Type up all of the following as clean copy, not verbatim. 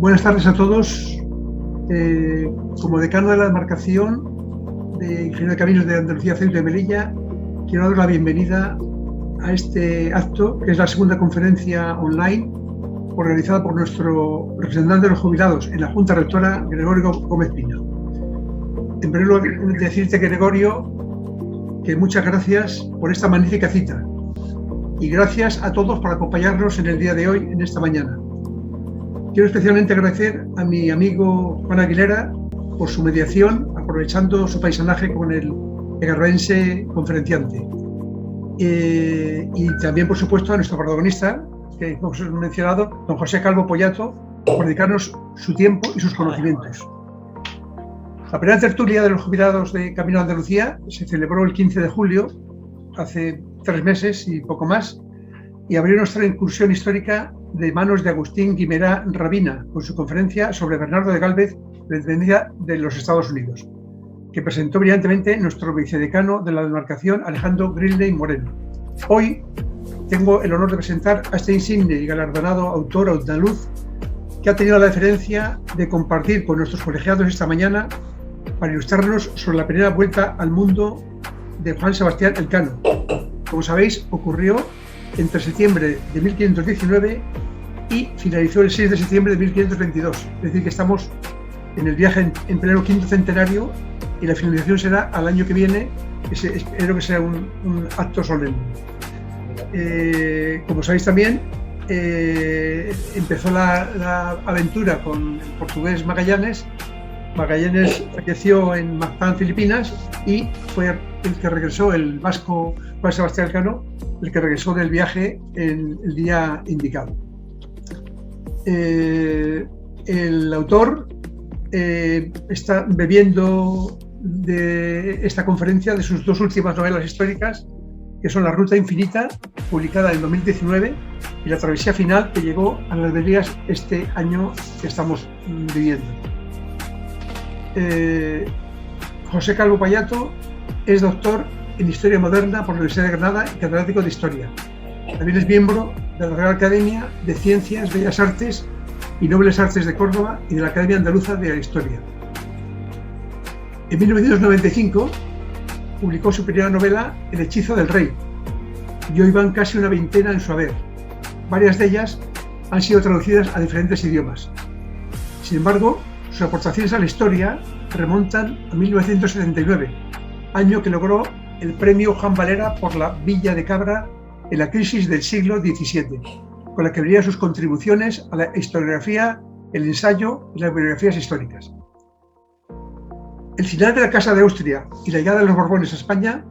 Buenas tardes a todos. Como decano de la demarcación de Ingeniero de Caminos de Andalucía, Ceuta y Melilla, quiero dar la bienvenida a este acto, que es la segunda conferencia online organizada por nuestro representante de los jubilados en la Junta Rectora, Gregorio Gómez Pina. En primer lugar, decirte, Gregorio, que muchas gracias por esta magnífica cita y gracias a todos por acompañarnos en el día de hoy, en esta mañana. Quiero especialmente agradecer a mi amigo Juan Aguilera por su mediación, aprovechando su paisanaje con el egarroense conferenciante. Y también, por supuesto, a nuestro protagonista, que hemos mencionado, don José Calvo Pollato, por dedicarnos su tiempo y sus conocimientos. La primera tertulia de los jubilados de Camino de Andalucía se celebró el 15 de julio, hace 3 meses y poco más, y abrió nuestra incursión histórica de manos de Agustín Guimerá Rabina, con su conferencia sobre Bernardo de Gálvez, de Independencia de los Estados Unidos, que presentó brillantemente nuestro vicedecano de la demarcación, Alejandro Grilney Moreno. Hoy tengo el honor de presentar a este insigne y galardonado autor andaluz, que ha tenido la deferencia de compartir con nuestros colegiados esta mañana para ilustrarnos sobre la primera vuelta al mundo de Juan Sebastián Elcano. Como sabéis, ocurrió entre septiembre de 1519 y finalizó el 6 de septiembre de 1522. Es decir, que estamos en el viaje en pleno quinto centenario y la finalización será al año que viene, que espero que sea un acto solemne. Como sabéis también, empezó la aventura con el portugués Magallanes. Magallanes falleció en Mactan, Filipinas, y fue el que regresó, el vasco Juan Sebastián Elcano, el que regresó del viaje en el día indicado. El autor está bebiendo de esta conferencia de sus 2 últimas novelas históricas, que son La Ruta Infinita, publicada en 2019, y La Travesía Final, que llegó a las librerías este año que estamos viviendo. José Calvo Pollato es doctor en Historia Moderna por la Universidad de Granada y catedrático de Historia. También es miembro de la Real Academia de Ciencias, Bellas Artes y Nobles Artes de Córdoba y de la Academia Andaluza de la Historia. En 1995 publicó su primera novela, El Hechizo del Rey, y hoy van casi una veintena en su haber. Varias de ellas han sido traducidas a diferentes idiomas. Sin embargo, sus aportaciones a la historia remontan a 1979, año que logró el premio Juan Valera por la Villa de Cabra en la crisis del siglo XVII, con la que brilla sus contribuciones a la historiografía, el ensayo y las biografías históricas. El final de la Casa de Austria y la llegada de los Borbones a España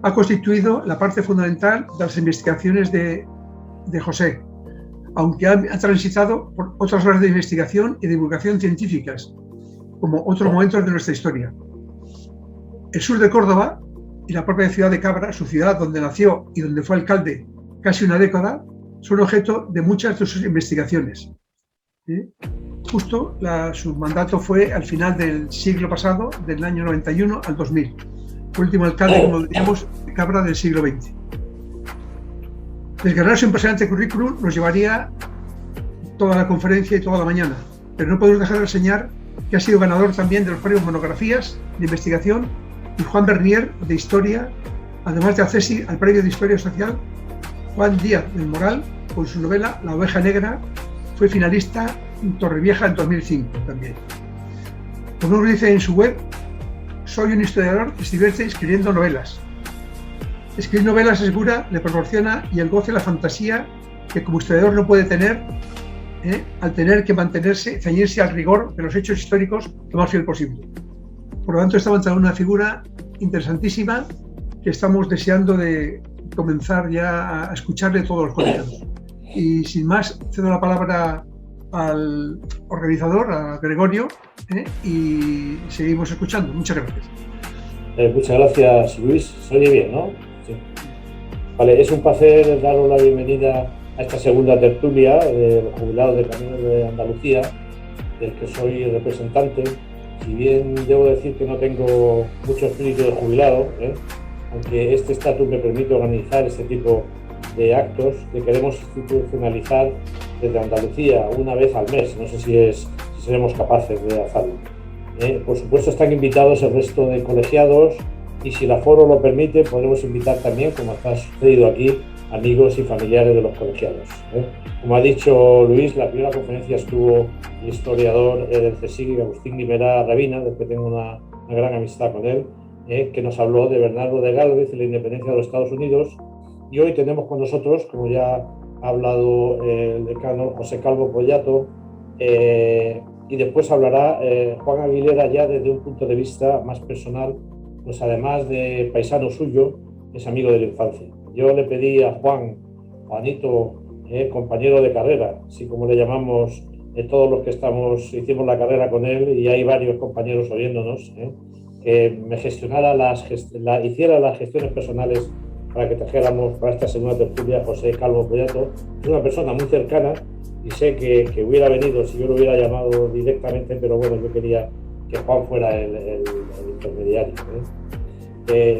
ha constituido la parte fundamental de las investigaciones de José, aunque ha transitado por otras áreas de investigación y divulgación científicas, como otros momentos de nuestra historia. El sur de Córdoba y la propia ciudad de Cabra, su ciudad donde nació y donde fue alcalde casi una década, son objeto de muchas de sus investigaciones. Justo su mandato fue al final del siglo pasado, del año 91 al 2000. Fue el último alcalde, como diríamos, de Cabra del siglo XX. Desgranar su impresionante currículum nos llevaría toda la conferencia y toda la mañana, pero no podemos dejar de reseñar que ha sido ganador también de los premios Monografías de Investigación y Juan Bernier de Historia, además de acceder al premio de Historia Social Juan Díaz del Moral con su novela La Oveja Negra. Fue finalista en Torrevieja en 2005 también. Como nos dice en su web, soy un historiador que se divierte escribiendo novelas. Escribir novelas segura le proporciona y el goce la fantasía que como historiador no puede tener, al tener que ceñirse al rigor de los hechos históricos lo más fiel posible. Por lo tanto, estamos ante una figura interesantísima que estamos deseando de comenzar ya a escucharle todos los colegiados. Y sin más, cedo la palabra al organizador, a Gregorio, y seguimos escuchando. Muchas gracias. Muchas gracias, Luis. Se oye bien, ¿no? Sí. Vale, es un placer daros la bienvenida a esta segunda tertulia de los jubilados de Camino de Andalucía, del que soy representante. Si bien debo decir que no tengo mucho espíritu de jubilado, aunque este estatus me permite organizar este tipo de actos que queremos institucionalizar desde Andalucía una vez al mes. No sé si es si seremos capaces de hacerlo. Por supuesto, están invitados el resto de colegiados y si el aforo lo permite, podremos invitar también, como ha sucedido aquí, amigos y familiares de los colegiados. Como ha dicho Luis, la primera conferencia estuvo el historiador del CSIC, Agustín Guimerá Rabina, del que tengo una gran amistad con él, que nos habló de Bernardo de Gálvez y la independencia de los Estados Unidos. Y hoy tenemos con nosotros, como ya ha hablado el decano José Calvo Pollato, y después hablará Juan Aguilera ya desde un punto de vista más personal, pues además de paisano suyo, es amigo de la infancia. Yo le pedí a Juanito, compañero de carrera, así como le llamamos todos los que hicimos la carrera con él, y hay varios compañeros oyéndonos, que me hiciera las gestiones personales para que trajéramos para esta segunda tertulia a José Calvo Pollato. Es una persona muy cercana y sé que hubiera venido si yo lo hubiera llamado directamente, pero bueno, yo quería que Juan fuera el intermediario.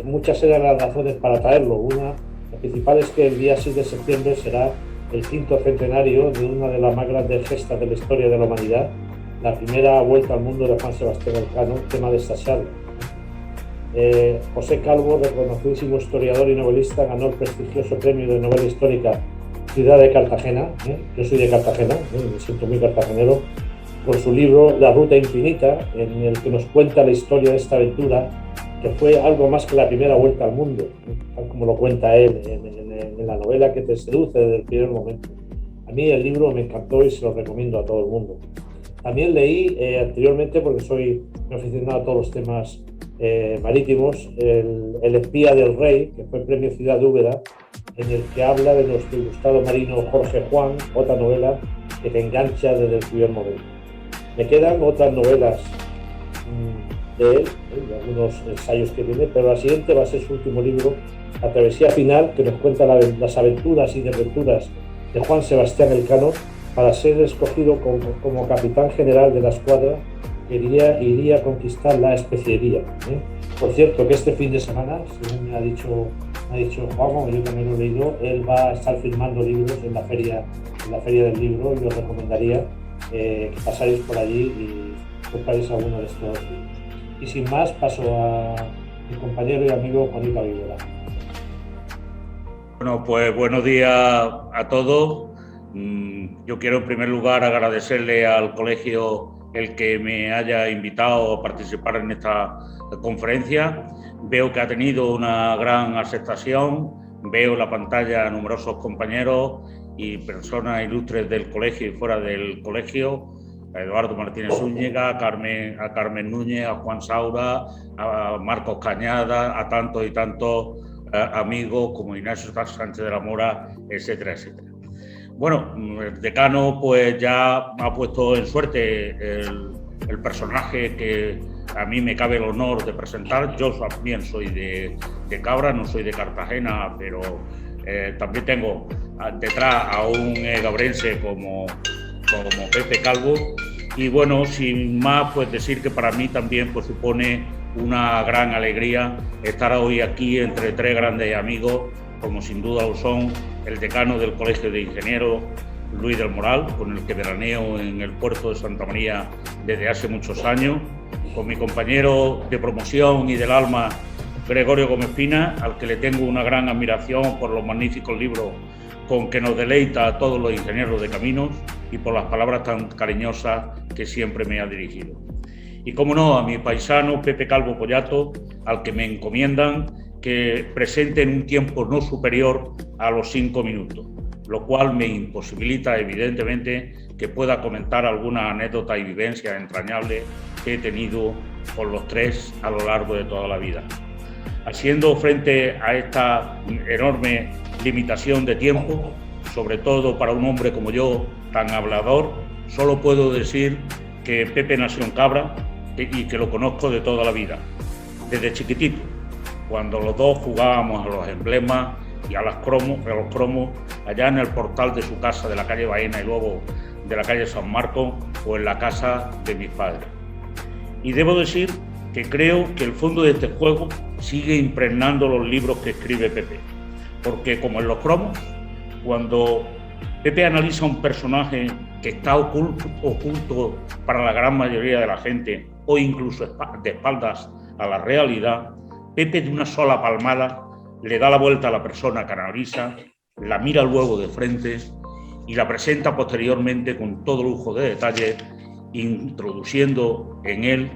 Muchas eran las razones para traerlo. Una, la principal, es que el día 6 de septiembre será el 5º centenario de una de las más grandes gestas de la historia de la humanidad, la primera vuelta al mundo de Juan Sebastián Elcano, tema de esta charla. José Calvo, reconocidísimo historiador y novelista, ganó el prestigioso premio de novela histórica Ciudad de Cartagena. Yo soy de Cartagena, me siento muy cartagenero, por su libro La Ruta Infinita, en el que nos cuenta la historia de esta aventura, que fue algo más que la primera vuelta al mundo, tal como lo cuenta él en la novela, que te seduce desde el primer momento. A mí el libro me encantó y se lo recomiendo a todo el mundo. También leí anteriormente, porque soy aficionado a todos los temas marítimos, el espía del rey, que fue premio Ciudad de Úbeda, en el que habla de nuestro ilustrado marino Jorge Juan, otra novela que te engancha desde el primer momento. Me quedan otras novelas de él, de algunos ensayos que tiene, pero la siguiente va a ser su último libro, La Travesía Final, que nos cuenta las aventuras y desventuras de Juan Sebastián Elcano para ser escogido como capitán general de la escuadra que iría a conquistar la especiería. Por cierto, que este fin de semana, según me ha dicho Juan, como yo también lo he leído, él va a estar firmando libros en la feria del libro, y os recomendaría que pasáis por allí y compráis alguno de estos libros. Y sin más, paso a mi compañero y amigo Juanito Aguilera. Bueno, pues buenos días a todos. Yo quiero en primer lugar agradecerle al colegio el que me haya invitado a participar en esta conferencia. Veo que ha tenido una gran aceptación, veo en la pantalla a numerosos compañeros y personas ilustres del colegio y fuera del colegio, a Eduardo Martínez Zúñiga, a Carmen Núñez, a Juan Saura, a Marcos Cañada, a tantos y tantos amigos como Ignacio Sánchez de la Mora, etcétera, etcétera. Bueno, el decano pues ya ha puesto en suerte el personaje que a mí me cabe el honor de presentar. Yo también soy de Cabra, no soy de Cartagena, pero también tengo detrás a un gabrense como Pepe Calvo. Y bueno, sin más, pues decir que para mí también pues supone una gran alegría estar hoy aquí entre tres grandes amigos, como sin duda lo son el decano del Colegio de Ingenieros, Luis del Moral, con el que veraneo en el puerto de Santa María desde hace muchos años, con mi compañero de promoción y del alma, Gregorio Gómez Pina, al que le tengo una gran admiración por los magníficos libros con que nos deleita a todos los ingenieros de caminos y por las palabras tan cariñosas que siempre me ha dirigido. Y cómo no, a mi paisano Pepe Calvo Pollato, al que me encomiendan que presente en un tiempo no superior a los 5 minutos, lo cual me imposibilita evidentemente que pueda comentar alguna anécdota y vivencia entrañable que he tenido con los tres a lo largo de toda la vida. Haciendo frente a esta enorme limitación de tiempo, sobre todo para un hombre como yo, tan hablador, solo puedo decir que Pepe nació en Cabra y que lo conozco de toda la vida, desde chiquitito, cuando los dos jugábamos a los emblemas y a los cromos allá en el portal de su casa de la calle Baena y luego de la calle San Marcos o en la casa de mis padres. Y debo decir que creo que el fondo de este juego sigue impregnando los libros que escribe Pepe, porque como en los cromos, cuando Pepe analiza un personaje que está oculto para la gran mayoría de la gente o incluso de espaldas a la realidad. Pepe, de una sola palmada, le da la vuelta a la persona que analiza, la mira luego de frente y la presenta posteriormente con todo lujo de detalles, introduciendo en él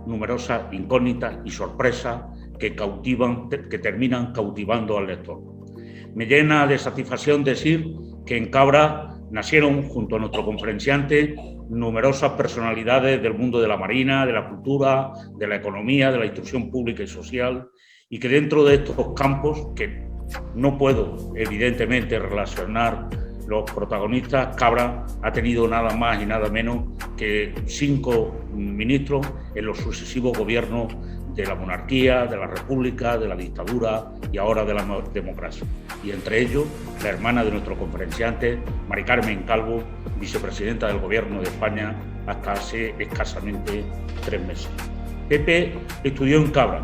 numerosas incógnitas y sorpresas que terminan cautivando al lector. Me llena de satisfacción decir que en Cabra nacieron, junto a nuestro conferenciante, numerosas personalidades del mundo de la marina, de la cultura, de la economía, de la instrucción pública y social, y que dentro de estos campos, que no puedo evidentemente relacionar los protagonistas, Cabra ha tenido nada más y nada menos que 5 ministros en los sucesivos gobiernos de la monarquía, de la república, de la dictadura y ahora de la democracia. Y entre ellos, la hermana de nuestro conferenciante, Mari Carmen Calvo, vicepresidenta del Gobierno de España hasta hace escasamente 3 meses. Pepe estudió en Cabra,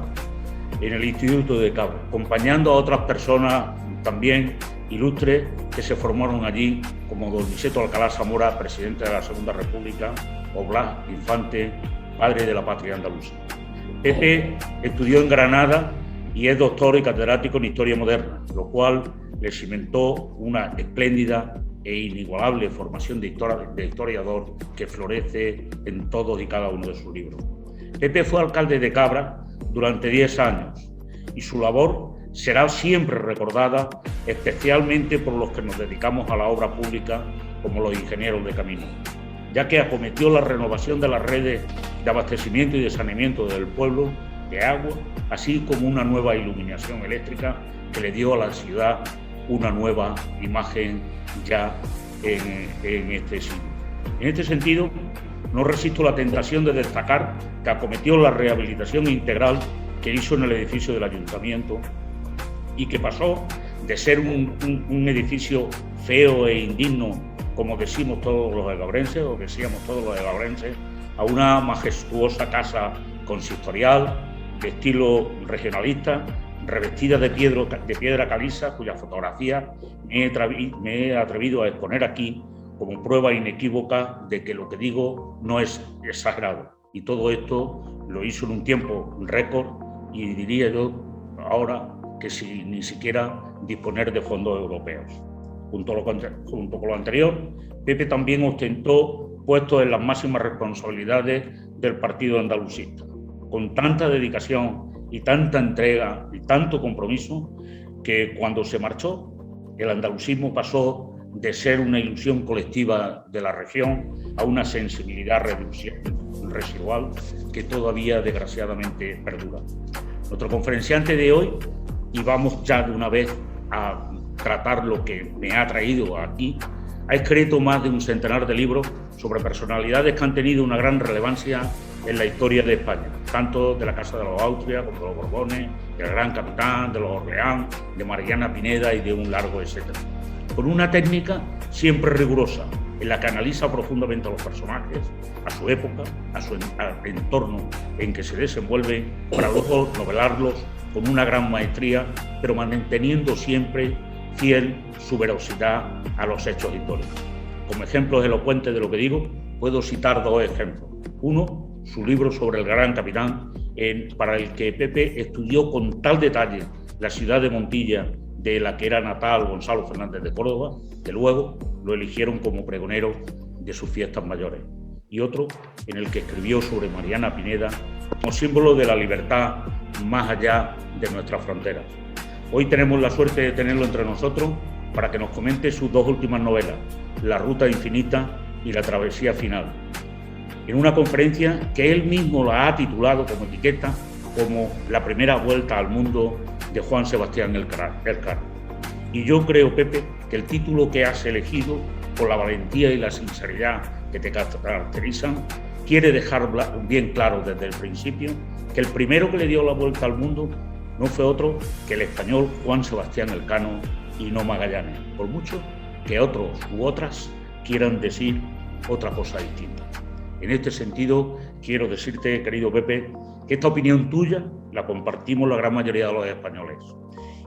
en el Instituto de Cabra, acompañando a otras personas también ilustres que se formaron allí, como don Niceto Alcalá Zamora, presidente de la Segunda República, o Blas Infante, padre de la patria andaluza. Pepe estudió en Granada y es doctor y catedrático en Historia Moderna, lo cual le cimentó una espléndida e inigualable formación de historiador que florece en todos y cada uno de sus libros. Pepe fue alcalde de Cabra durante 10 años y su labor será siempre recordada, especialmente por los que nos dedicamos a la obra pública, como los ingenieros de caminos, ya que acometió la renovación de las redes de abastecimiento y de saneamiento del pueblo de agua, así como una nueva iluminación eléctrica que le dio a la ciudad una nueva imagen ya en este siglo. En este sentido, no resisto la tentación de destacar que acometió la rehabilitación integral que hizo en el edificio del ayuntamiento y que pasó de ser un edificio feo e indigno, como decimos todos los egabrenses, o decíamos todos los egabrenses, a una majestuosa casa consistorial de estilo regionalista, revestida de piedra caliza, cuya fotografía me he atrevido a exponer aquí como prueba inequívoca de que lo que digo no es exagerado. Y todo esto lo hizo en un tiempo récord y diría yo ahora que sin ni siquiera disponer de fondos europeos. Junto con lo anterior, Pepe también ostentó puestos en las máximas responsabilidades del Partido Andalucista, con tanta dedicación y tanta entrega y tanto compromiso que cuando se marchó, el andalucismo pasó de ser una ilusión colectiva de la región a una sensibilidad residual que todavía desgraciadamente perdura. Nuestro conferenciante de hoy, y vamos ya de una vez a tratar lo que me ha traído aquí, ha escrito más de un centenar de libros sobre personalidades que han tenido una gran relevancia en la historia de España, tanto de la Casa de los Austria como de los Borbones, del Gran Capitán, de los Orleán, de Mariana Pineda y de un largo etcétera. Con una técnica siempre rigurosa, en la que analiza profundamente a los personajes, a su época, a su entorno en que se desenvuelve, para luego novelarlos con una gran maestría, pero manteniendo siempre fiel su veracidad a los hechos históricos. Como ejemplos elocuentes de lo que digo, puedo citar 2 ejemplos. Uno, su libro sobre el Gran Capitán, para el que Pepe estudió con tal detalle la ciudad de Montilla, de la que era natal Gonzalo Fernández de Córdoba, que luego lo eligieron como pregonero de sus fiestas mayores. Y otro, en el que escribió sobre Mariana Pineda como símbolo de la libertad más allá de nuestras fronteras. Hoy tenemos la suerte de tenerlo entre nosotros para que nos comente sus 2 últimas novelas, La Ruta Infinita y La Travesía Final, en una conferencia que él mismo la ha titulado como etiqueta como La primera vuelta al mundo de Juan Sebastián Elcano. Y yo creo, Pepe, que el título que has elegido, por la valentía y la sinceridad que te caracterizan, quiere dejar bien claro desde el principio que el primero que le dio la vuelta al mundo no fue otro que el español Juan Sebastián Elcano y no Magallanes, por mucho que otros u otras quieran decir otra cosa distinta. En este sentido, quiero decirte, querido Pepe, que esta opinión tuya la compartimos la gran mayoría de los españoles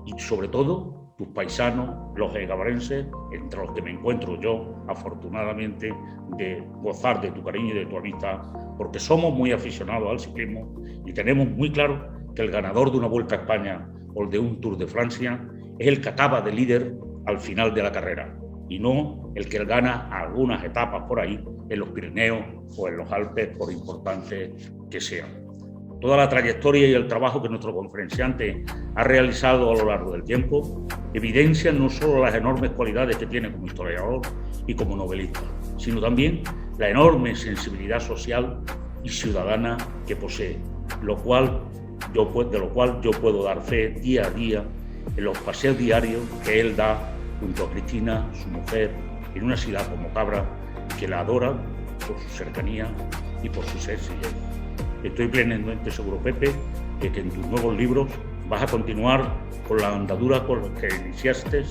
y sobre todo tus paisanos, los egabrenses, entre los que me encuentro yo, afortunadamente, de gozar de tu cariño y de tu amistad, porque somos muy aficionados al ciclismo y tenemos muy claro que el ganador de una Vuelta a España o de un Tour de Francia es el que acaba de líder al final de la carrera y no el que gana algunas etapas por ahí en los Pirineos o en los Alpes, por importantes que sean. Toda la trayectoria y el trabajo que nuestro conferenciante ha realizado a lo largo del tiempo evidencia no solo las enormes cualidades que tiene como historiador y como novelista, sino también la enorme sensibilidad social y ciudadana que posee, de lo cual yo puedo dar fe día a día en los paseos diarios que él da junto a Cristina, su mujer, en una ciudad como Cabra, que la adora por su cercanía y por su sencillez. Estoy plenamente seguro, Pepe, de que en tus nuevos libros vas a continuar con la andadura con la que iniciaste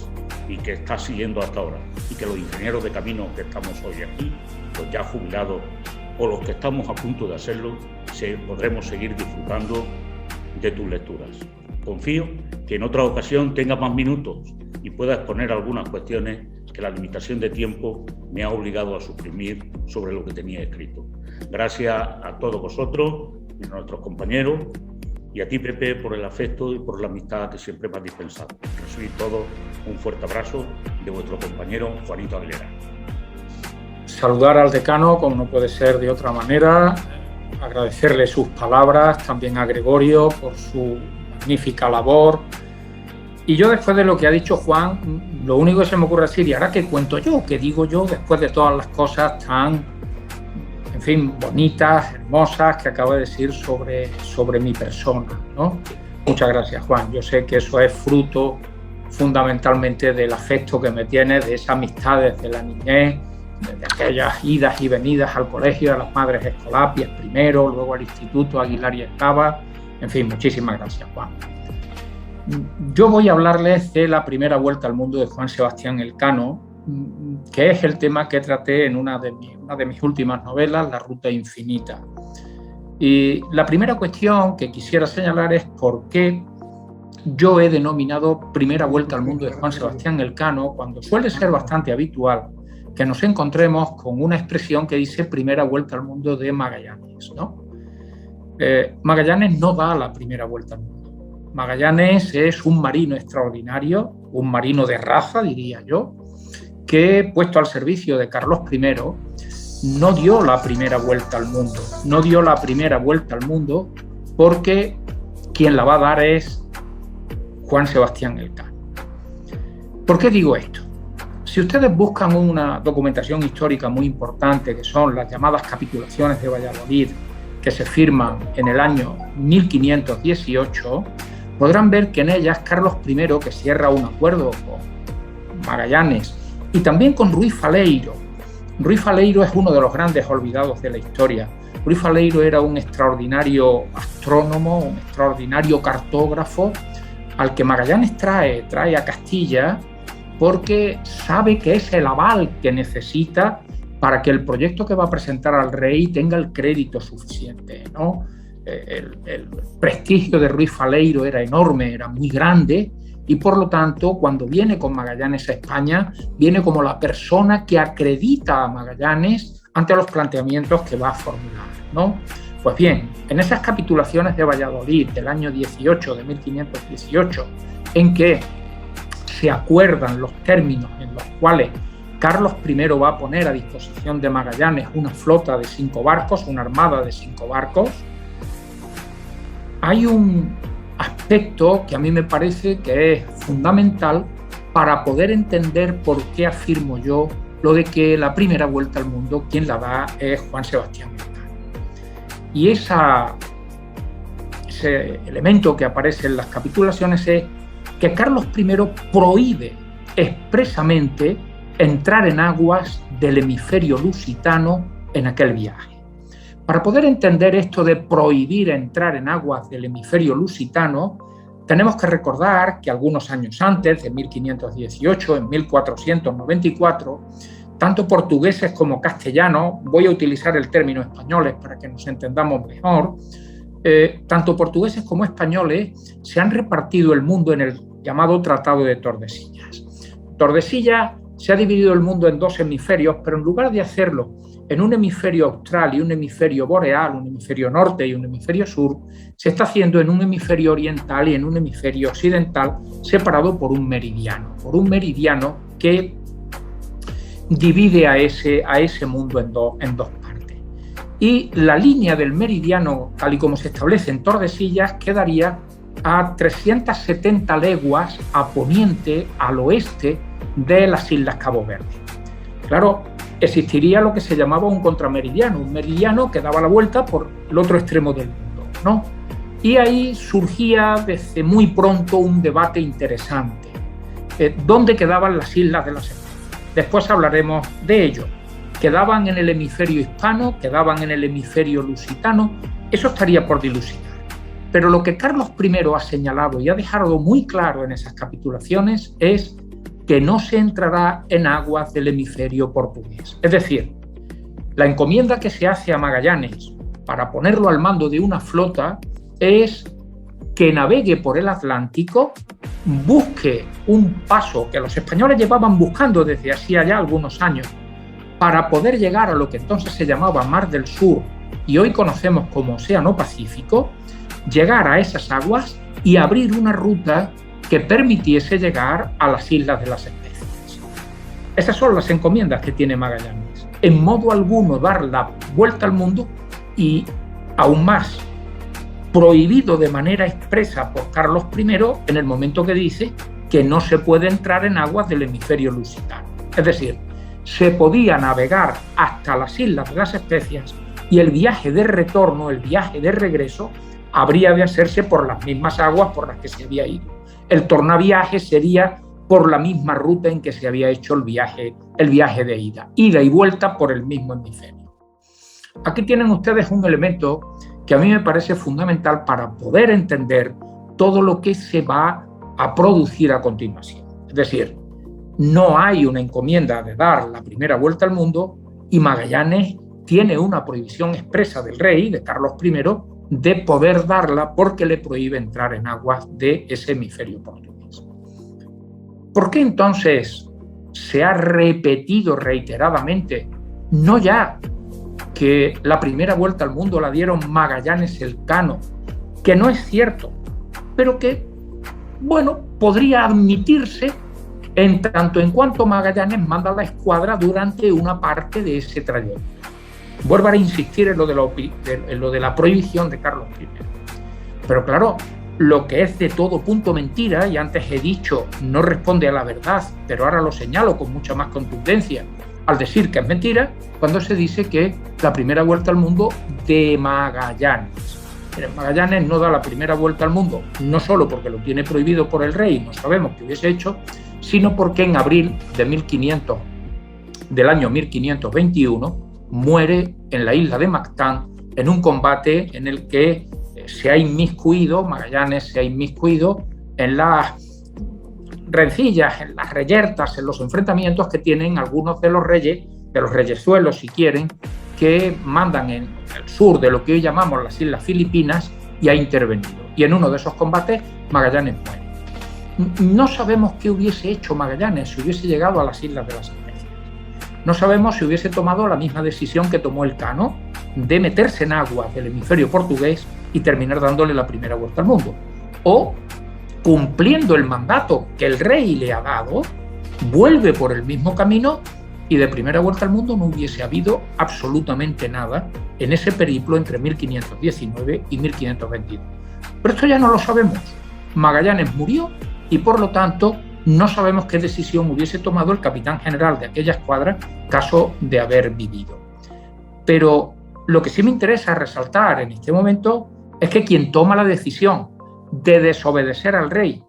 y que estás siguiendo hasta ahora, y que los ingenieros de camino que estamos hoy aquí, los ya jubilados o los que estamos a punto de hacerlo, podremos seguir disfrutando de tus lecturas. Confío que en otra ocasión tengas más minutos y pueda exponer algunas cuestiones que la limitación de tiempo me ha obligado a suprimir sobre lo que tenía escrito. Gracias a todos vosotros y a nuestros compañeros, y a ti, Pepe, por el afecto y por la amistad que siempre me has dispensado. Recibid todos un fuerte abrazo de vuestro compañero Juanito Aguilera. Saludar al decano, como no puede ser de otra manera, agradecerle sus palabras, también a Gregorio por su magnífica labor. Y yo, después de lo que ha dicho Juan, lo único que se me ocurre decir, y ahora qué cuento yo, qué digo yo, después de todas las cosas tan, en fin, bonitas, hermosas que acabo de decir sobre mi persona, ¿no? Muchas gracias, Juan. Yo sé que eso es fruto fundamentalmente del afecto que me tienes, de esa amistad desde la niñez, de aquellas idas y venidas al colegio, a las Madres Escolapias primero, luego al Instituto Aguilar y Escava. En fin, muchísimas gracias, Juan. Yo voy a hablarles de la primera vuelta al mundo de Juan Sebastián Elcano, que es el tema que traté en una de mis últimas novelas, La Ruta Infinita. Y la primera cuestión que quisiera señalar es por qué yo he denominado primera vuelta al mundo de Juan Sebastián Elcano, cuando suele ser bastante habitual que nos encontremos con una expresión que dice primera vuelta al mundo de Magallanes, ¿no? Magallanes no da la primera vuelta al mundo. Magallanes es un marino extraordinario, un marino de raza, diría yo, que, puesto al servicio de Carlos I, no dio la primera vuelta al mundo. No dio la primera vuelta al mundo porque quien la va a dar es Juan Sebastián Elcano. ¿Por qué digo esto? Si ustedes buscan una documentación histórica muy importante, que son las llamadas capitulaciones de Valladolid, que se firman en el año 1518, podrán ver que en ellas Carlos I, que cierra un acuerdo con Magallanes y también con Ruiz Faleiro. Ruiz Faleiro es uno de los grandes olvidados de la historia. Ruiz Faleiro era un extraordinario astrónomo, un extraordinario cartógrafo, al que Magallanes trae a Castilla porque sabe que es el aval que necesita para que el proyecto que va a presentar al rey tenga el crédito suficiente, ¿no? El prestigio de Ruiz Faleiro era enorme, era muy grande, y por lo tanto, cuando viene con Magallanes a España, viene como la persona que acredita a Magallanes ante los planteamientos que va a formular, ¿no? Pues bien, en esas capitulaciones de Valladolid del año 18, de 1518, en que se acuerdan los términos en los cuales Carlos I va a poner a disposición de Magallanes una flota de 5 barcos, una armada de 5 barcos, hay un aspecto que a mí me parece que es fundamental para poder entender por qué afirmo yo lo de que la primera vuelta al mundo quien la da es Juan Sebastián Elcano. Y ese elemento que aparece en las capitulaciones es que Carlos I prohíbe expresamente entrar en aguas del hemisferio lusitano en aquel viaje. Para poder entender esto de prohibir entrar en aguas del hemisferio lusitano, tenemos que recordar que algunos años antes, de 1518, en 1494, tanto portugueses como castellanos, voy a utilizar el término españoles para que nos entendamos mejor, tanto portugueses como españoles se han repartido el mundo en el llamado Tratado de Tordesillas. Tordesillas se ha dividido el mundo en dos hemisferios, pero en lugar de hacerlo en un hemisferio austral y un hemisferio boreal, un hemisferio norte y un hemisferio sur, se está haciendo en un hemisferio oriental y en un hemisferio occidental, separado por un meridiano que divide a ese mundo en dos partes. Y la línea del meridiano, tal y como se establece en Tordesillas, quedaría a 370 leguas a poniente, al oeste de las Islas Cabo Verde. Claro, existiría lo que se llamaba un contrameridiano, un meridiano que daba la vuelta por el otro extremo del mundo, ¿no? Y ahí surgía desde muy pronto un debate interesante. ¿Dónde quedaban las Islas de las Especies? Después hablaremos de ello. ¿Quedaban en el hemisferio hispano? ¿Quedaban en el hemisferio lusitano? Eso estaría por dilucidar. Pero lo que Carlos I ha señalado y ha dejado muy claro en esas capitulaciones es que no se entrará en aguas del hemisferio portugués. Es decir, la encomienda que se hace a Magallanes para ponerlo al mando de una flota es que navegue por el Atlántico, busque un paso que los españoles llevaban buscando desde hacía ya algunos años para poder llegar a lo que entonces se llamaba Mar del Sur y hoy conocemos como Océano Pacífico, llegar a esas aguas y abrir una ruta que permitiese llegar a las Islas de las Especies. Esas son las encomiendas que tiene Magallanes. En modo alguno dar la vuelta al mundo y, aún más, prohibido de manera expresa por Carlos I en el momento que dice que no se puede entrar en aguas del hemisferio lusitano. Es decir, se podía navegar hasta las Islas de las Especias y el viaje de retorno, el viaje de regreso, habría de hacerse por las mismas aguas por las que se había ido. El tornaviaje sería por la misma ruta en que se había hecho el viaje de ida y vuelta por el mismo hemisferio. Aquí tienen ustedes un elemento que a mí me parece fundamental para poder entender todo lo que se va a producir a continuación. Es decir, no hay una encomienda de dar la primera vuelta al mundo y Magallanes tiene una prohibición expresa del rey, de Carlos I, de poder darla porque le prohíbe entrar en aguas de ese hemisferio portugués. ¿Por qué entonces se ha repetido reiteradamente, no ya que la primera vuelta al mundo la dieron Magallanes Elcano, que no es cierto, pero que, bueno, podría admitirse en tanto en cuanto Magallanes manda la escuadra durante una parte de ese trayecto? Vuelvo a insistir en lo de la prohibición de Carlos I. Pero claro, lo que es de todo punto mentira, y antes he dicho, no responde a la verdad, pero ahora lo señalo con mucha más contundencia, al decir que es mentira, cuando se dice que la primera vuelta al mundo de Magallanes. Pero Magallanes no da la primera vuelta al mundo, no solo porque lo tiene prohibido por el rey, no sabemos qué hubiese hecho, sino porque en abril del año 1521, muere en la isla de Mactán en un combate en el que Magallanes se ha inmiscuido en las rencillas, en las reyertas, en los enfrentamientos que tienen algunos de los reyezuelos, si quieren, que mandan en el sur de lo que hoy llamamos las Islas Filipinas y ha intervenido. Y en uno de esos combates Magallanes muere. No sabemos qué hubiese hecho Magallanes si hubiese llegado a las Islas de las Especias. No sabemos si hubiese tomado la misma decisión que tomó Elcano de meterse en aguas del hemisferio portugués y terminar dándole la primera vuelta al mundo. O, cumpliendo el mandato que el rey le ha dado, vuelve por el mismo camino y de primera vuelta al mundo no hubiese habido absolutamente nada en ese periplo entre 1519 y 1522. Pero esto ya no lo sabemos. Magallanes murió y por lo tanto no sabemos qué decisión hubiese tomado el capitán general de aquella escuadra caso de haber vivido. Pero lo que sí me interesa resaltar en este momento es que quien toma la decisión de desobedecer al rey,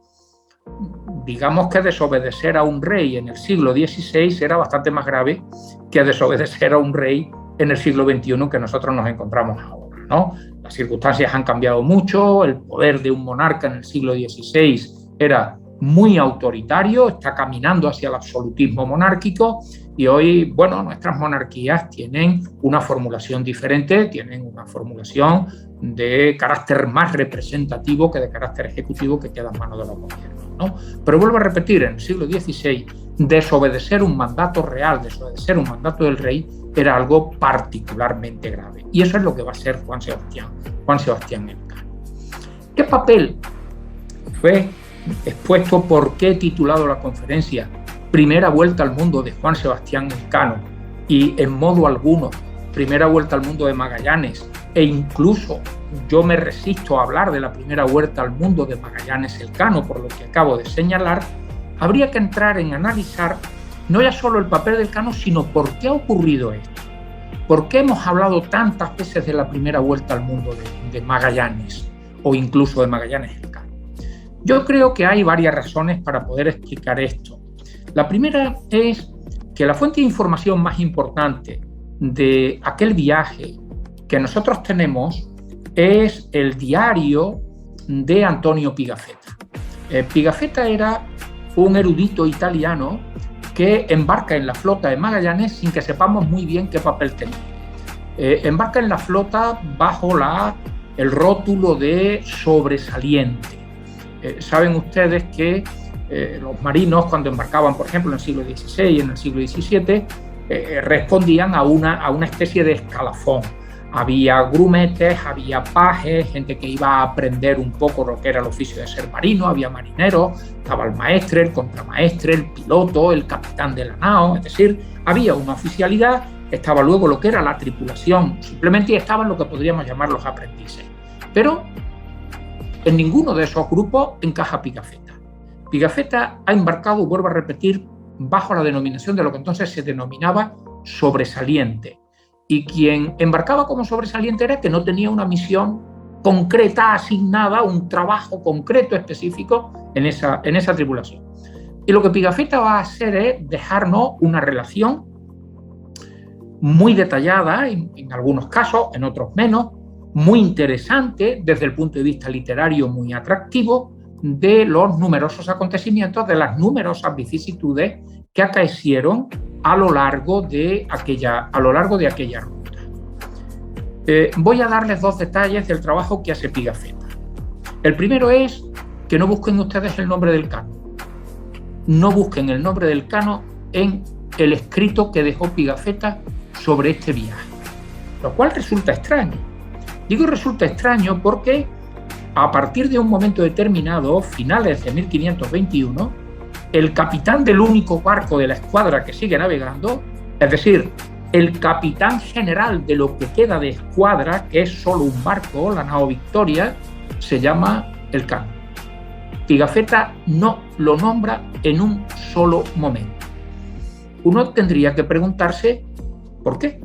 digamos que desobedecer a un rey en el siglo XVI era bastante más grave que desobedecer a un rey en el siglo XXI que nosotros nos encontramos ahora, ¿no? Las circunstancias han cambiado mucho, el poder de un monarca en el siglo XVI era muy autoritario, está caminando hacia el absolutismo monárquico y hoy, bueno, nuestras monarquías tienen una formulación diferente, tienen una formulación de carácter más representativo que de carácter ejecutivo que queda en manos de los gobiernos. ¿no? Pero vuelvo a repetir, en el siglo XVI, desobedecer un mandato real, desobedecer un mandato del rey, era algo particularmente grave. Y eso es lo que va a ser Juan Sebastián Elcano. ¿Qué papel fue expuesto? ¿Por qué he titulado la conferencia Primera vuelta al mundo de Juan Sebastián Elcano? Y en modo alguno, Primera vuelta al mundo de Magallanes, e incluso yo me resisto a hablar de la primera vuelta al mundo de Magallanes Elcano, por lo que acabo de señalar. Habría que entrar en analizar no ya solo el papel del Elcano, sino por qué ha ocurrido esto. ¿Por qué hemos hablado tantas veces de la primera vuelta al mundo de Magallanes o incluso de Magallanes Elcano? Yo creo que hay varias razones para poder explicar esto. La primera es que la fuente de información más importante de aquel viaje que nosotros tenemos es el diario de Antonio Pigafetta. Pigafetta era un erudito italiano que embarca en la flota de Magallanes sin que sepamos muy bien qué papel tenía. Embarca en la flota bajo el rótulo de sobresaliente. Saben ustedes que los marinos, cuando embarcaban, por ejemplo, en el siglo XVI y en el siglo XVII, respondían a una especie de escalafón. Había grumetes, había pajes, gente que iba a aprender un poco lo que era el oficio de ser marino, había marineros, estaba el maestre, el contramaestre, el piloto, el capitán de la nao, es decir, había una oficialidad, estaba luego lo que era la tripulación, simplemente estaban lo que podríamos llamar los aprendices. Pero en ninguno de esos grupos encaja Pigafetta. Pigafetta ha embarcado, vuelvo a repetir, bajo la denominación de lo que entonces se denominaba sobresaliente. Y quien embarcaba como sobresaliente era que no tenía una misión concreta asignada, un trabajo concreto específico en esa tripulación. Y lo que Pigafetta va a hacer es dejarnos una relación muy detallada, en algunos casos, en otros menos, muy interesante desde el punto de vista literario, muy atractivo, de los numerosos acontecimientos, de las numerosas vicisitudes que acaecieron a lo largo de aquella ruta. Voy a darles dos detalles del trabajo que hace Pigafetta. El primero es que no busquen ustedes el nombre del Elcano. No busquen el nombre del Elcano en el escrito que dejó Pigafetta sobre este viaje, lo cual resulta extraño. Digo resulta extraño porque a partir de un momento determinado, finales de 1521, el capitán del único barco de la escuadra que sigue navegando, es decir, el capitán general de lo que queda de escuadra, que es solo un barco, la nao Victoria, se llama Elcano. Pigafetta no lo nombra en un solo momento. Uno tendría que preguntarse ¿por qué?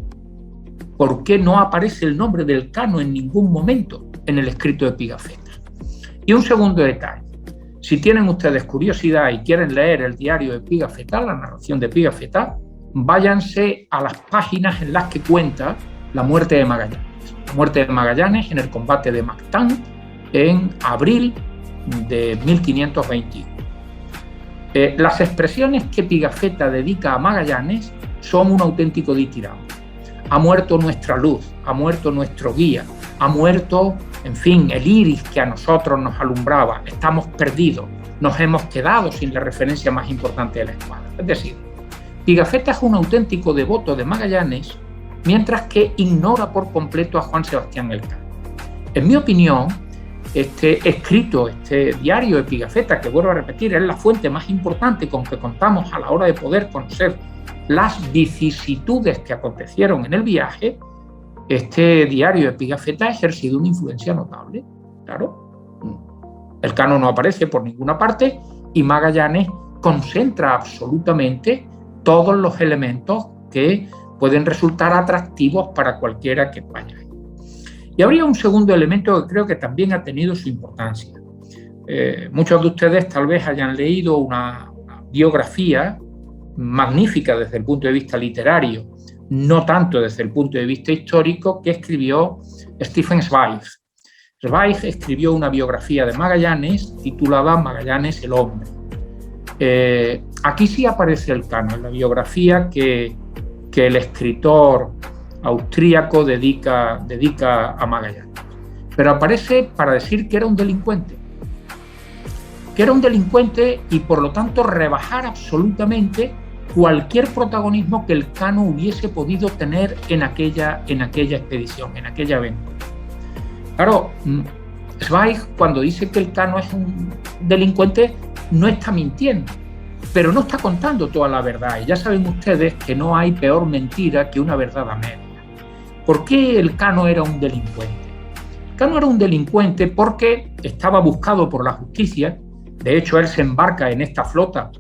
¿Por qué no aparece el nombre del Elcano en ningún momento en el escrito de Pigafetta? Y un segundo detalle. Si tienen ustedes curiosidad y quieren leer el diario de Pigafetta, la narración de Pigafetta, váyanse a las páginas en las que cuenta la muerte de Magallanes. La muerte de Magallanes en el combate de Mactán en abril de 1521. Las expresiones que Pigafetta dedica a Magallanes son un auténtico ditirambio. Ha muerto nuestra luz, ha muerto nuestro guía, ha muerto, en fin, el iris que a nosotros nos alumbraba. Estamos perdidos, nos hemos quedado sin la referencia más importante de la escuadra. Es decir, Pigafetta es un auténtico devoto de Magallanes, mientras que ignora por completo a Juan Sebastián Elcano. En mi opinión, este diario de Pigafetta, que vuelvo a repetir, es la fuente más importante con que contamos a la hora de poder conocer las vicisitudes que acontecieron en el viaje, este diario de Pigafetta ha ejercido una influencia notable. Claro, Elcano no aparece por ninguna parte y Magallanes concentra absolutamente todos los elementos que pueden resultar atractivos para cualquiera que vaya. Y habría un segundo elemento que creo que también ha tenido su importancia. Muchos de ustedes tal vez hayan leído una biografía magnífica desde el punto de vista literario, no tanto desde el punto de vista histórico, que escribió Stefan Zweig. Zweig escribió una biografía de Magallanes titulada Magallanes el hombre. Aquí sí aparece Elcano, en la biografía que el escritor austríaco dedica a Magallanes. Pero aparece para decir que era un delincuente, que era un delincuente y por lo tanto rebajar absolutamente cualquier protagonismo que el Cano hubiese podido tener en aquella expedición, en aquella aventura. Claro, Zweig, cuando dice que el Cano es un delincuente, no está mintiendo, pero no está contando toda la verdad. Y ya saben ustedes que no hay peor mentira que una verdad a media. ¿Por qué el Cano era un delincuente? El Cano era un delincuente porque estaba buscado por la justicia. De hecho, él se embarca en esta flota,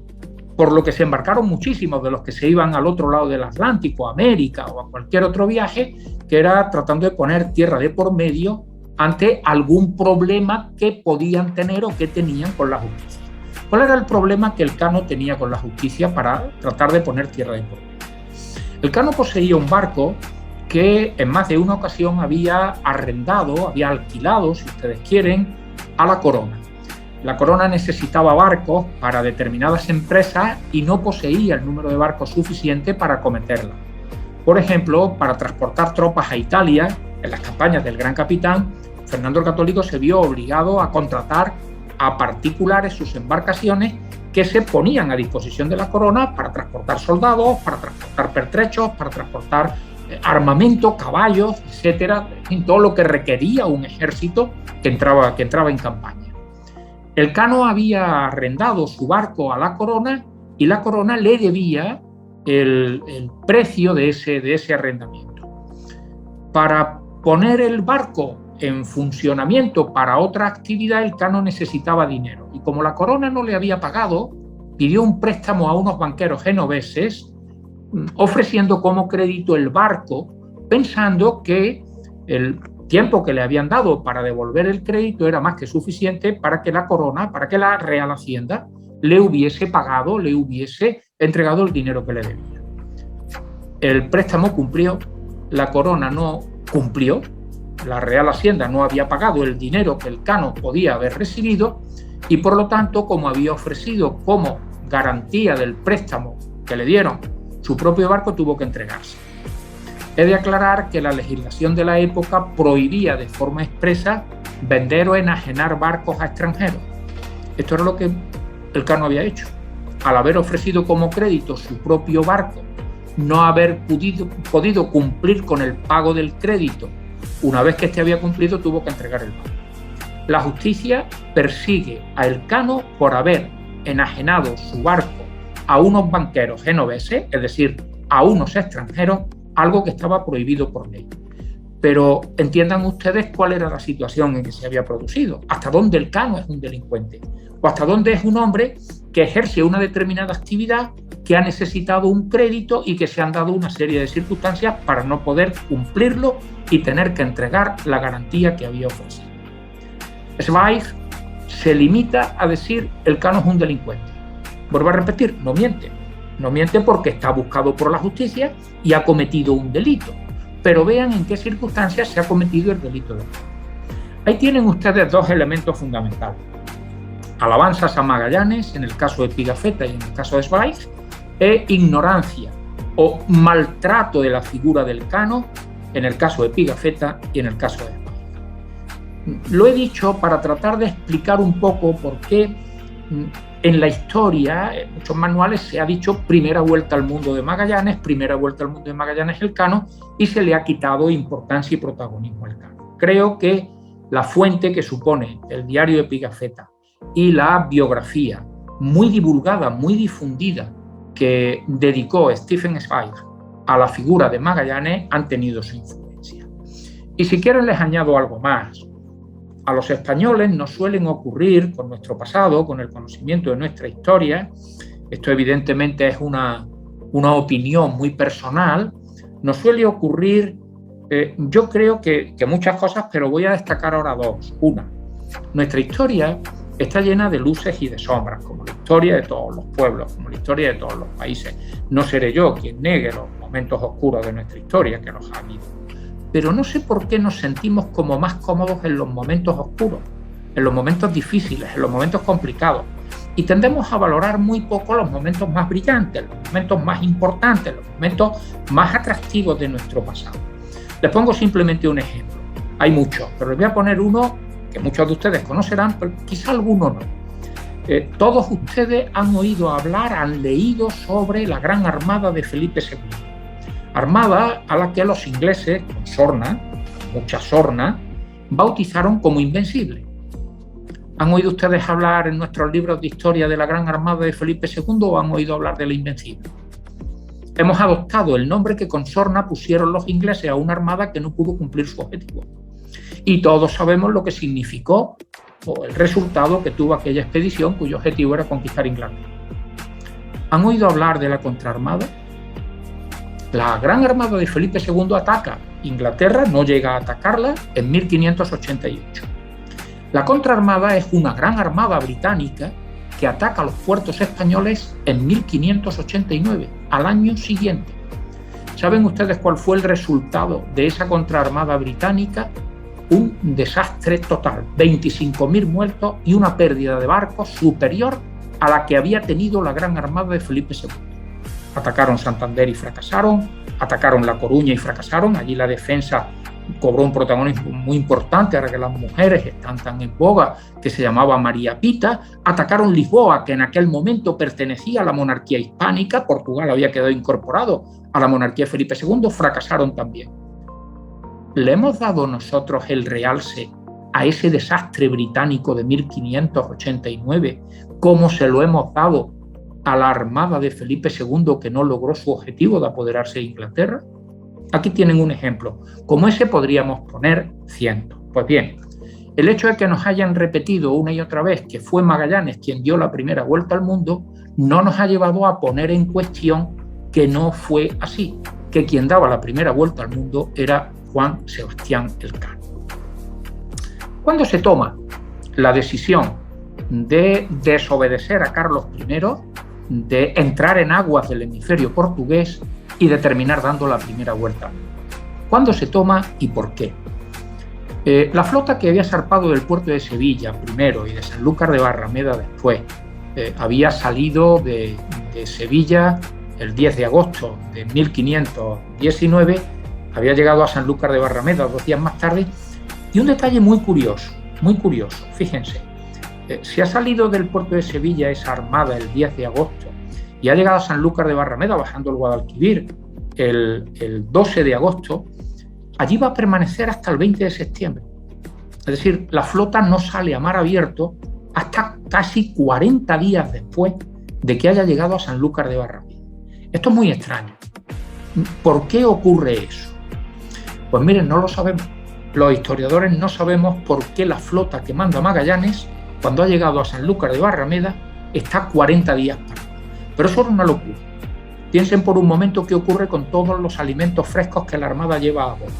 por lo que se embarcaron muchísimos de los que se iban al otro lado del Atlántico, a América o a cualquier otro viaje, que era tratando de poner tierra de por medio ante algún problema que podían tener o que tenían con la justicia. ¿Cuál era el problema que el Cano tenía con la justicia para tratar de poner tierra de por medio? El Cano poseía un barco que en más de una ocasión había arrendado, había alquilado, si ustedes quieren, a la Corona. La Corona necesitaba barcos para determinadas empresas y no poseía el número de barcos suficiente para acometerla. Por ejemplo, para transportar tropas a Italia, en las campañas del Gran Capitán, Fernando el Católico se vio obligado a contratar a particulares sus embarcaciones que se ponían a disposición de la Corona para transportar soldados, para transportar pertrechos, para transportar armamento, caballos, etcétera, en todo lo que requería un ejército que entraba en campaña. El Cano había arrendado su barco a la Corona y la Corona le debía el precio de ese arrendamiento. Para poner el barco en funcionamiento para otra actividad, el Cano necesitaba dinero. Y como la Corona no le había pagado, pidió un préstamo a unos banqueros genoveses, ofreciendo como crédito el barco, pensando que el tiempo que le habían dado para devolver el crédito era más que suficiente para que la Corona, para que la Real Hacienda le hubiese pagado, le hubiese entregado el dinero que le debía. El préstamo cumplió, la Corona no cumplió, la Real Hacienda no había pagado el dinero que el Cano podía haber recibido y por lo tanto, como había ofrecido como garantía del préstamo que le dieron su propio barco, tuvo que entregarse. He de aclarar que la legislación de la época prohibía de forma expresa vender o enajenar barcos a extranjeros. Esto era lo que el Cano había hecho. Al haber ofrecido como crédito su propio barco, no haber podido cumplir con el pago del crédito, una vez que este había cumplido, tuvo que entregar el barco. La justicia persigue a el Cano por haber enajenado su barco a unos banqueros genoveses, es decir, a unos extranjeros, algo que estaba prohibido por ley. Pero entiendan ustedes cuál era la situación en que se había producido, hasta dónde el Cano es un delincuente, o hasta dónde es un hombre que ejerce una determinada actividad, que ha necesitado un crédito y que se han dado una serie de circunstancias para no poder cumplirlo y tener que entregar la garantía que había ofrecido. Zweig se limita a decir el Cano es un delincuente. Vuelvo a repetir, no miente. No miente porque está buscado por la justicia y ha cometido un delito. Pero vean en qué circunstancias se ha cometido el delito de Cano. Ahí tienen ustedes dos elementos fundamentales. Alabanzas a Magallanes, en el caso de Pigafetta y en el caso de Zweig, e ignorancia o maltrato de la figura del Cano, en el caso de Pigafetta y en el caso de Zweig. Lo he dicho para tratar de explicar un poco por qué en la historia, en muchos manuales se ha dicho primera vuelta al mundo de Magallanes, primera vuelta al mundo de Magallanes el Cano, y se le ha quitado importancia y protagonismo al Cano. Creo que la fuente que supone el diario de Pigafetta y la biografía muy divulgada, muy difundida, que dedicó Stefan Zweig a la figura de Magallanes han tenido su influencia. Y si quieren les añado algo más. A los españoles nos suelen ocurrir con nuestro pasado, con el conocimiento de nuestra historia, esto evidentemente es una opinión muy personal, nos suele ocurrir, yo creo que muchas cosas, pero voy a destacar ahora dos. Una, nuestra historia está llena de luces y de sombras, como la historia de todos los pueblos, como la historia de todos los países. No seré yo quien niegue los momentos oscuros de nuestra historia, que los ha habido. Pero no sé por qué nos sentimos como más cómodos en los momentos oscuros, en los momentos difíciles, en los momentos complicados. Y tendemos a valorar muy poco los momentos más brillantes, los momentos más importantes, los momentos más atractivos de nuestro pasado. Les pongo simplemente un ejemplo. Hay muchos, pero les voy a poner uno que muchos de ustedes conocerán, pero quizá alguno no. Todos ustedes han oído hablar, han leído sobre la Gran Armada de Felipe II. Armada a la que los ingleses, con sorna, mucha sorna, bautizaron como Invencible. ¿Han oído ustedes hablar en nuestros libros de historia de la Gran Armada de Felipe II o han oído hablar de la Invencible? Hemos adoptado el nombre que con sorna pusieron los ingleses a una armada que no pudo cumplir su objetivo. Y todos sabemos lo que significó o el resultado que tuvo aquella expedición cuyo objetivo era conquistar Inglaterra. ¿Han oído hablar de la contraarmada? La Gran Armada de Felipe II ataca Inglaterra, no llega a atacarla en 1588. La contraarmada es una gran armada británica que ataca los puertos españoles en 1589, al año siguiente. ¿Saben ustedes cuál fue el resultado de esa contraarmada británica? Un desastre total, 25.000 muertos y una pérdida de barcos superior a la que había tenido la Gran Armada de Felipe II. Atacaron Santander y fracasaron, atacaron La Coruña y fracasaron, allí la defensa cobró un protagonismo muy importante ahora que las mujeres están tan en boga, que se llamaba María Pita. Atacaron Lisboa, que en aquel momento pertenecía a la monarquía hispánica, Portugal había quedado incorporado a la monarquía de Felipe II, fracasaron también. ¿Le hemos dado nosotros el realce a ese desastre británico de 1589 como se lo hemos dado a la armada de Felipe II que no logró su objetivo de apoderarse de Inglaterra? Aquí tienen un ejemplo. Como ese podríamos poner cientos. Pues bien, el hecho de que nos hayan repetido una y otra vez que fue Magallanes quien dio la primera vuelta al mundo no nos ha llevado a poner en cuestión que no fue así, que quien daba la primera vuelta al mundo era Juan Sebastián Elcano. Cuando se toma la decisión de desobedecer a Carlos I, de entrar en aguas del hemisferio portugués y de terminar dando la primera vuelta? ¿Cuándo se toma y por qué? La flota que había zarpado del puerto de Sevilla primero y de Sanlúcar de Barrameda después había salido de Sevilla el 10 de agosto de 1519, había llegado a Sanlúcar de Barrameda 2 días más tarde. Y un detalle muy curioso, fíjense, si ha salido del puerto de Sevilla esa armada el 10 de agosto y ha llegado a Sanlúcar de Barrameda bajando el Guadalquivir el 12 de agosto, allí va a permanecer hasta el 20 de septiembre. Es decir, la flota no sale a mar abierto hasta casi 40 días después de que haya llegado a Sanlúcar de Barrameda. Esto es muy extraño. ¿Por qué ocurre eso? Pues miren, no lo sabemos. Los historiadores no sabemos por qué la flota que manda Magallanes, cuando ha llegado a Sanlúcar de Barrameda, está 40 días parada. Pero eso era una locura. Piensen por un momento qué ocurre con todos los alimentos frescos que la Armada lleva a bordo.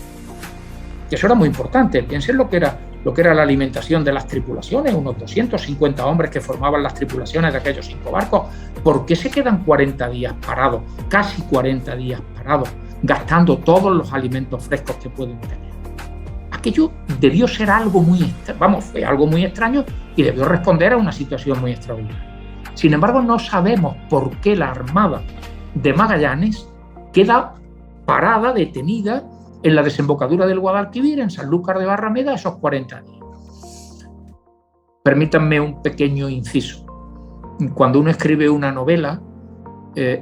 Y eso era muy importante. Piensen lo que era la alimentación de las tripulaciones, unos 250 hombres que formaban las tripulaciones de aquellos 5 barcos. ¿Por qué se quedan 40 días parados, casi 40 días parados, gastando todos los alimentos frescos que pueden tener? Aquello debió ser algo fue algo muy extraño y debió responder a una situación muy extraordinaria. Sin embargo, no sabemos por qué la armada de Magallanes queda parada, detenida en la desembocadura del Guadalquivir, en Sanlúcar de Barrameda, esos 40 días. Permítanme un pequeño inciso. Cuando uno escribe una novela,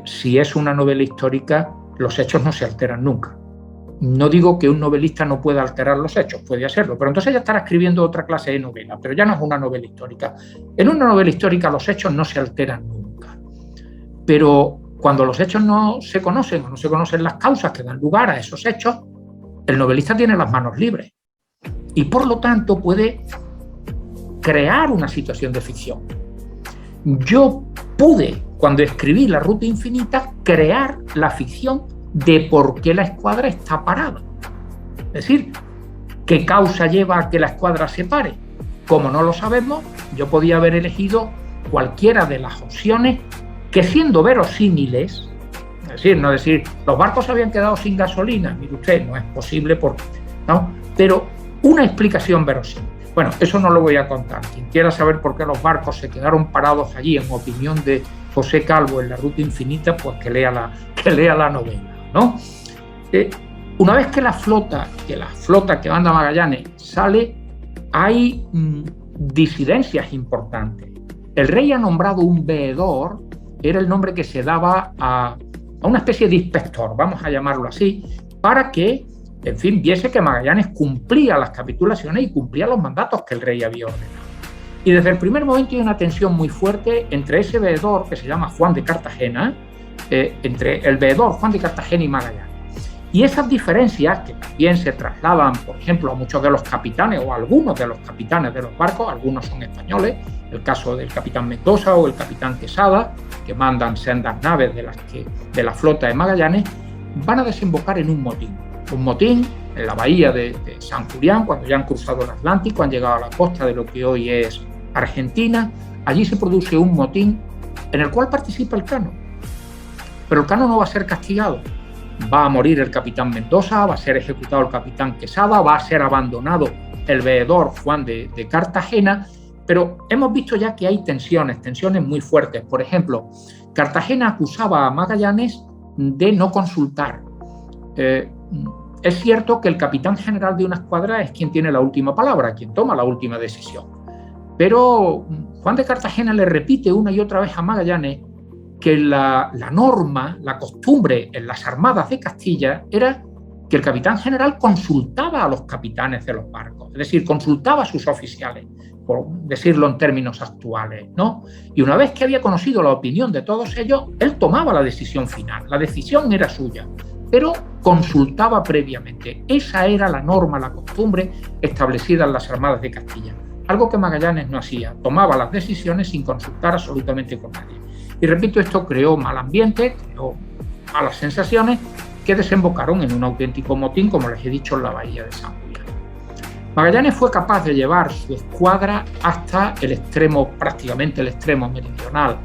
si es una novela histórica, los hechos no se alteran nunca. No digo que un novelista no pueda alterar los hechos, puede hacerlo, pero entonces ya estará escribiendo otra clase de novela, pero ya no es una novela histórica. En una novela histórica los hechos no se alteran nunca. Pero cuando los hechos no se conocen o no se conocen las causas que dan lugar a esos hechos, el novelista tiene las manos libres y por lo tanto puede crear una situación de ficción. Yo pude, cuando escribí La Ruta Infinita, crear la ficción de por qué la escuadra está parada. Es decir, ¿qué causa lleva a que la escuadra se pare? Como no lo sabemos, yo podía haber elegido cualquiera de las opciones que, siendo verosímiles, es decir, no decir, los barcos habían quedado sin gasolina, mire usted, no es posible, ¿no? Pero una explicación verosímil. Bueno, eso no lo voy a contar. Quien quiera saber por qué los barcos se quedaron parados allí, en opinión de José Calvo en La Ruta Infinita, pues que lea la novela, ¿no? Una vez que la flota que manda Magallanes sale, hay disidencias importantes. el rey ha nombrado un veedor, era el nombre que se daba a una especie de inspector, vamos a llamarlo así, para que, en fin, viese que Magallanes cumplía las capitulaciones y cumplía los mandatos que el rey había ordenado. Y desde el primer momento hay una tensión muy fuerte entre ese veedor, que se llama Juan de Cartagena, entre el veedor Juan de Cartagena y Magallanes. Y esas diferencias, que también se trasladan, por ejemplo, a muchos de los capitanes o a algunos de los capitanes de los barcos, algunos son españoles, el caso del capitán Mendoza o el capitán Quesada, que mandan sendas naves de la flota de Magallanes, van a desembocar en un motín en la bahía de San Julián, cuando ya han cruzado el Atlántico, han llegado a la costa de lo que hoy es Argentina. Allí se produce un motín en el cual participa el Cano, pero el Cano no va a ser castigado. Va a morir el capitán Mendoza, va a ser ejecutado el capitán Quesada, va a ser abandonado el veedor Juan de Cartagena, pero hemos visto ya que hay tensiones muy fuertes. Por ejemplo, Cartagena acusaba a Magallanes de no consultar. Es cierto que el capitán general de una escuadra es quien tiene la última palabra, quien toma la última decisión, pero Juan de Cartagena le repite una y otra vez a Magallanes que la norma, la costumbre en las armadas de Castilla era que el capitán general consultaba a los capitanes de los barcos, es decir, consultaba a sus oficiales, por decirlo en términos actuales, ¿no? Y una vez que había conocido la opinión de todos ellos, él tomaba la decisión final, la decisión era suya, pero consultaba previamente. Esa era la norma, la costumbre establecida en las armadas de Castilla, algo que Magallanes no hacía, tomaba las decisiones sin consultar absolutamente con nadie. Y repito, esto creó mal ambiente, creó malas sensaciones que desembocaron en un auténtico motín, como les he dicho, en la bahía de San Julián. Magallanes fue capaz de llevar su escuadra hasta el extremo, prácticamente el extremo meridional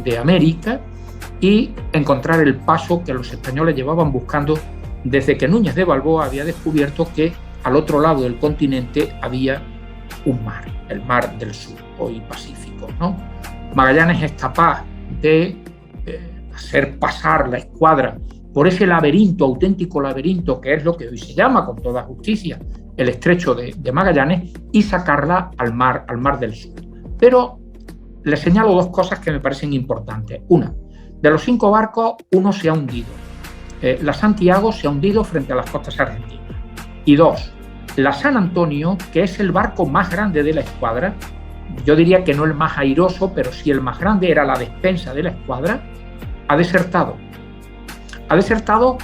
de América y encontrar el paso que los españoles llevaban buscando desde que Núñez de Balboa había descubierto que al otro lado del continente había un mar, el Mar del Sur, hoy Pacífico, ¿no? Magallanes es capaz de hacer pasar la escuadra por ese laberinto, auténtico laberinto, que es lo que hoy se llama, con toda justicia, el estrecho de Magallanes, y sacarla al mar del Sur. Pero les señalo dos cosas que me parecen importantes. Una, de los 5 barcos, uno se ha hundido. La Santiago se ha hundido frente a las costas argentinas. Y 2, la San Antonio, que es el barco más grande de la escuadra, yo diría que no el más airoso, pero sí el más grande, era la despensa de la escuadra, ha desertado. Ha desertado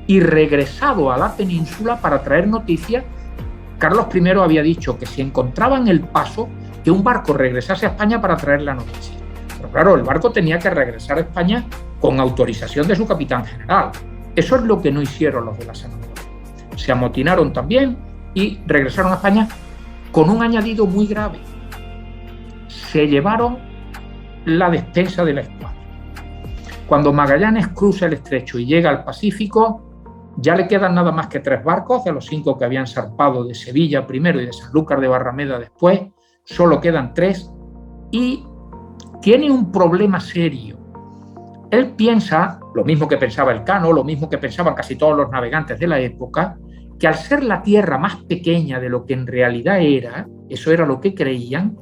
y regresado a la península para traer noticias. Carlos I había dicho que si encontraban el paso, que un barco regresase a España para traer la noticia. Pero claro, el barco tenía que regresar a España con autorización de su capitán general. Eso es lo que no hicieron los de la San Antonio. Se amotinaron también y regresaron a España con un añadido muy grave. Se llevaron la despensa de la escuadra. Cuando Magallanes cruza el estrecho y llega al Pacífico, ya le quedan nada más que 3 barcos, de los 5 que habían zarpado de Sevilla primero y de Sanlúcar de Barrameda después, solo quedan 3 y tiene un problema serio. Él piensa, lo mismo que pensaba el Cano, lo mismo que pensaban casi todos los navegantes de la época, que al ser la tierra más pequeña de lo que en realidad era, eso era lo que creían,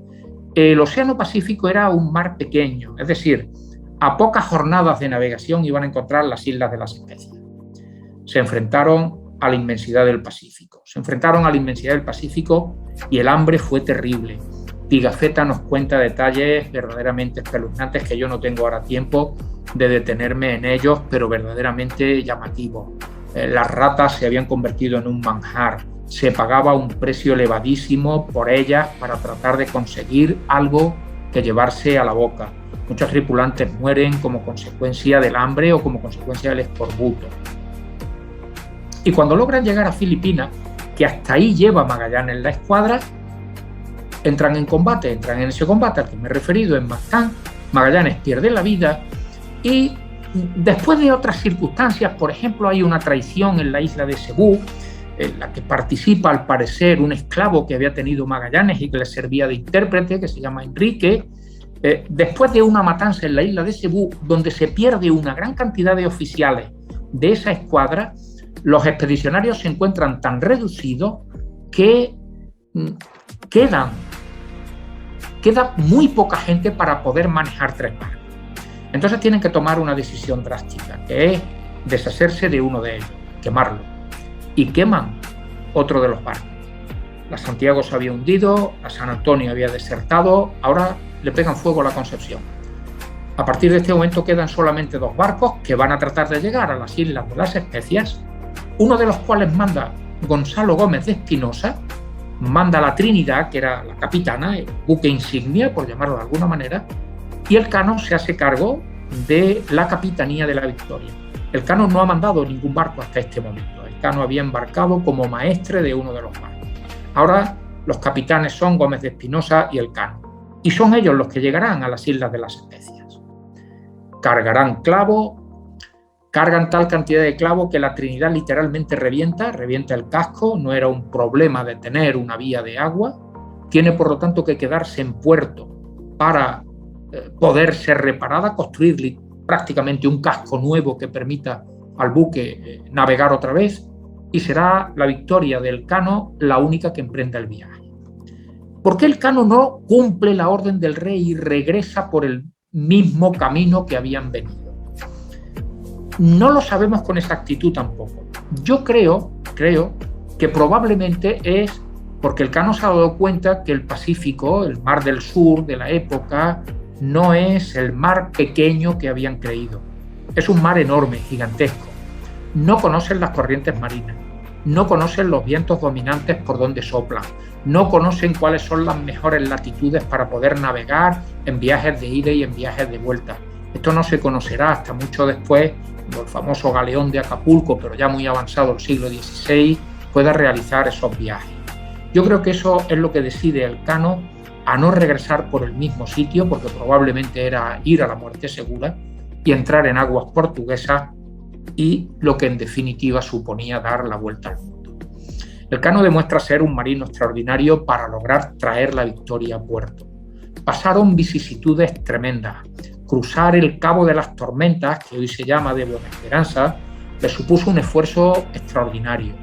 el Océano Pacífico era un mar pequeño, es decir, a pocas jornadas de navegación iban a encontrar las Islas de las Especias. Se enfrentaron a la inmensidad del Pacífico. Y el hambre fue terrible. Pigafetta nos cuenta detalles verdaderamente espeluznantes que yo no tengo ahora tiempo de detenerme en ellos, pero verdaderamente llamativos. Las ratas se habían convertido en un manjar. Se pagaba un precio elevadísimo por ellas para tratar de conseguir algo que llevarse a la boca. Muchos tripulantes mueren como consecuencia del hambre o como consecuencia del escorbuto. Y cuando logran llegar a Filipinas, que hasta ahí lleva Magallanes la escuadra, entran en ese combate al que me he referido en Mactán. Magallanes pierde la vida y después de otras circunstancias, por ejemplo, hay una traición en la isla de Cebú, en la que participa al parecer un esclavo que había tenido Magallanes y que le servía de intérprete, que se llama Enrique. Después de una matanza en la isla de Cebú, donde se pierde una gran cantidad de oficiales de esa escuadra, los expedicionarios se encuentran tan reducidos que quedan queda muy poca gente para poder manejar 3 barcos. Entonces tienen que tomar una decisión drástica, que es deshacerse de uno de ellos, quemarlo. Y queman otro de los barcos. La Santiago se había hundido, la San Antonio había desertado, ahora le pegan fuego a la Concepción. A partir de este momento quedan solamente 2 barcos que van a tratar de llegar a las Islas de las Especias, uno de los cuales manda Gonzalo Gómez de Espinosa, manda la Trinidad, que era la capitana, el buque insignia, por llamarlo de alguna manera, y Elcano se hace cargo de la capitanía de la Victoria. Elcano no ha mandado ningún barco hasta este momento. Elcano había embarcado como maestre de uno de los barcos. Ahora los capitanes son Gómez de Espinosa y Elcano, y son ellos los que llegarán a las Islas de las Especias. Cargarán clavo, cargan tal cantidad de clavo que la Trinidad literalmente revienta el casco, no era un problema de tener una vía de agua, tiene por lo tanto que quedarse en puerto para poder ser reparada, construir prácticamente un casco nuevo que permita al buque navegar otra vez, y será la Victoria de Elcano la única que emprenda el viaje. ¿Por qué Elcano no cumple la orden del rey y regresa por el mismo camino que habían venido? No lo sabemos con exactitud tampoco. Yo creo que probablemente es porque Elcano se ha dado cuenta que el Pacífico, el mar del sur de la época, no es el mar pequeño que habían creído. Es un mar enorme, gigantesco. No conocen las corrientes marinas, no conocen los vientos dominantes por donde soplan, no conocen cuáles son las mejores latitudes para poder navegar en viajes de ida y en viajes de vuelta. Esto no se conocerá hasta mucho después, cuando el famoso galeón de Acapulco, pero ya muy avanzado el siglo XVI, pueda realizar esos viajes. Yo creo que eso es lo que decide Elcano a no regresar por el mismo sitio, porque probablemente era ir a la muerte segura y entrar en aguas portuguesas, y lo que en definitiva suponía dar la vuelta al mundo. Elcano demuestra ser un marino extraordinario para lograr traer la Victoria a puerto. Pasaron vicisitudes tremendas. Cruzar el Cabo de las Tormentas, que hoy se llama de Buena Esperanza, le supuso un esfuerzo extraordinario.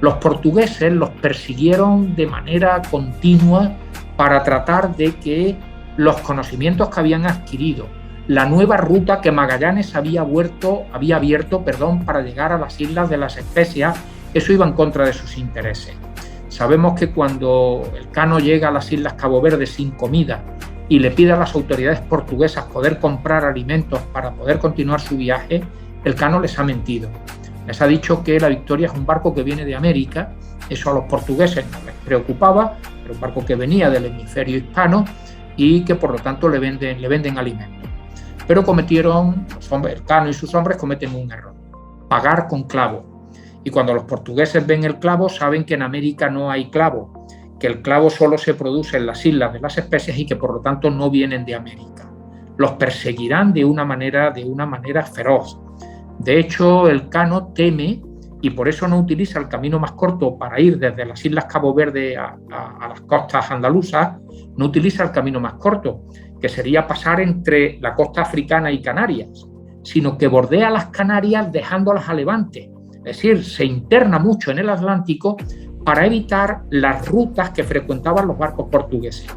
Los portugueses los persiguieron de manera continua para tratar de que los conocimientos que habían adquirido, la nueva ruta que Magallanes había abierto para llegar a las Islas de las Especias, eso iba en contra de sus intereses. Sabemos que cuando Elcano llega a las Islas Cabo Verde sin comida y le pide a las autoridades portuguesas poder comprar alimentos para poder continuar su viaje, Elcano les ha mentido. Les ha dicho que la Victoria es un barco que viene de América, eso a los portugueses no les preocupaba, era un barco que venía del hemisferio hispano y que por lo tanto le venden alimentos. Pero Elcano y sus hombres cometen un error: pagar con clavo. Y cuando los portugueses ven el clavo, saben que en América no hay clavo, que el clavo solo se produce en las Islas de las Especias y que por lo tanto no vienen de América. Los perseguirán de una manera feroz. De hecho, Elcano teme, y por eso no utiliza el camino más corto para ir desde las Islas Cabo Verde a las costas andaluzas, no utiliza el camino más corto, que sería pasar entre la costa africana y Canarias, sino que bordea las Canarias dejándolas a levante. Es decir, se interna mucho en el Atlántico para evitar las rutas que frecuentaban los barcos portugueses,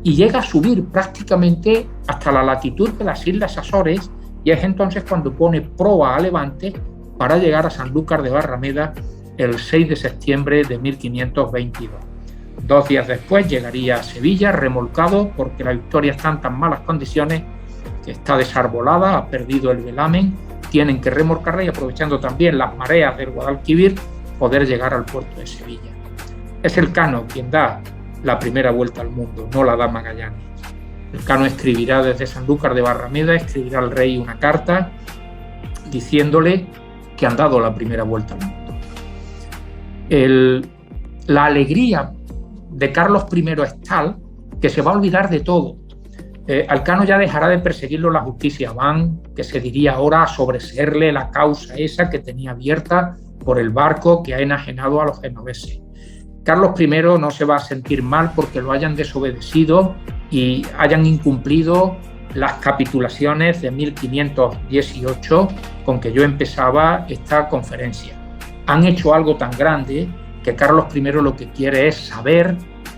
y llega a subir prácticamente hasta la latitud de las Islas Azores, y es entonces cuando pone proa a levante para llegar a Sanlúcar de Barrameda el 6 de septiembre de 1522. 2 días después llegaría a Sevilla remolcado, porque la Victoria está en tan malas condiciones que está desarbolada, ha perdido el velamen, tienen que remolcarla y, aprovechando también las mareas del Guadalquivir, poder llegar al puerto de Sevilla. Es Elcano quien da la primera vuelta al mundo, no la da Magallanes. Elcano escribirá desde Sanlúcar de Barrameda, escribirá al rey una carta diciéndole que han dado la primera vuelta al mundo. La alegría de Carlos I es tal que se va a olvidar de todo. Elcano ya dejará de perseguirlo la justicia, que se diría ahora, a sobreseerle la causa esa que tenía abierta por el barco que ha enajenado a los genoveses. Carlos I no se va a sentir mal porque lo hayan desobedecido y hayan incumplido las capitulaciones de 1518 con que yo empezaba esta conferencia. Han hecho algo tan grande que Carlos I lo que quiere es saber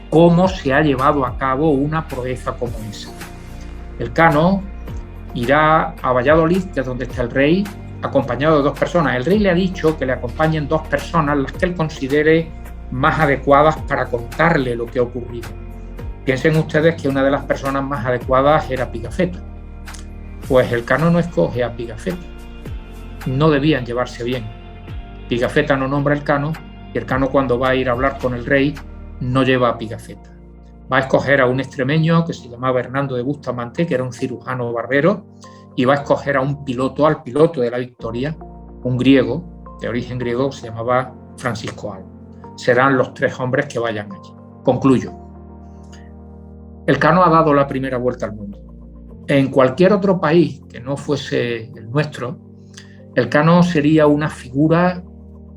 cómo se ha llevado a cabo una proeza como esa. Elcano irá a Valladolid, que es donde está el rey, acompañado de 2 personas. El rey le ha dicho que le acompañen 2 personas, las que él considere más adecuadas para contarle lo que ha ocurrido. Piensen ustedes que una de las personas más adecuadas era Pigafetta. Pues Elcano no escoge a Pigafetta. No debían llevarse bien. Pigafetta no nombra a Elcano, y Elcano, cuando va a ir a hablar con el rey, no lleva a Pigafetta. Va a escoger a un extremeño que se llamaba Hernando de Bustamante, que era un cirujano barbero, y va a escoger a un piloto, al piloto de la Victoria, un griego, de origen griego, que se llamaba Francisco Alba. Serán los 3 hombres que vayan allí. Concluyo. Elcano ha dado la primera vuelta al mundo. En cualquier otro país que no fuese el nuestro, Elcano sería una figura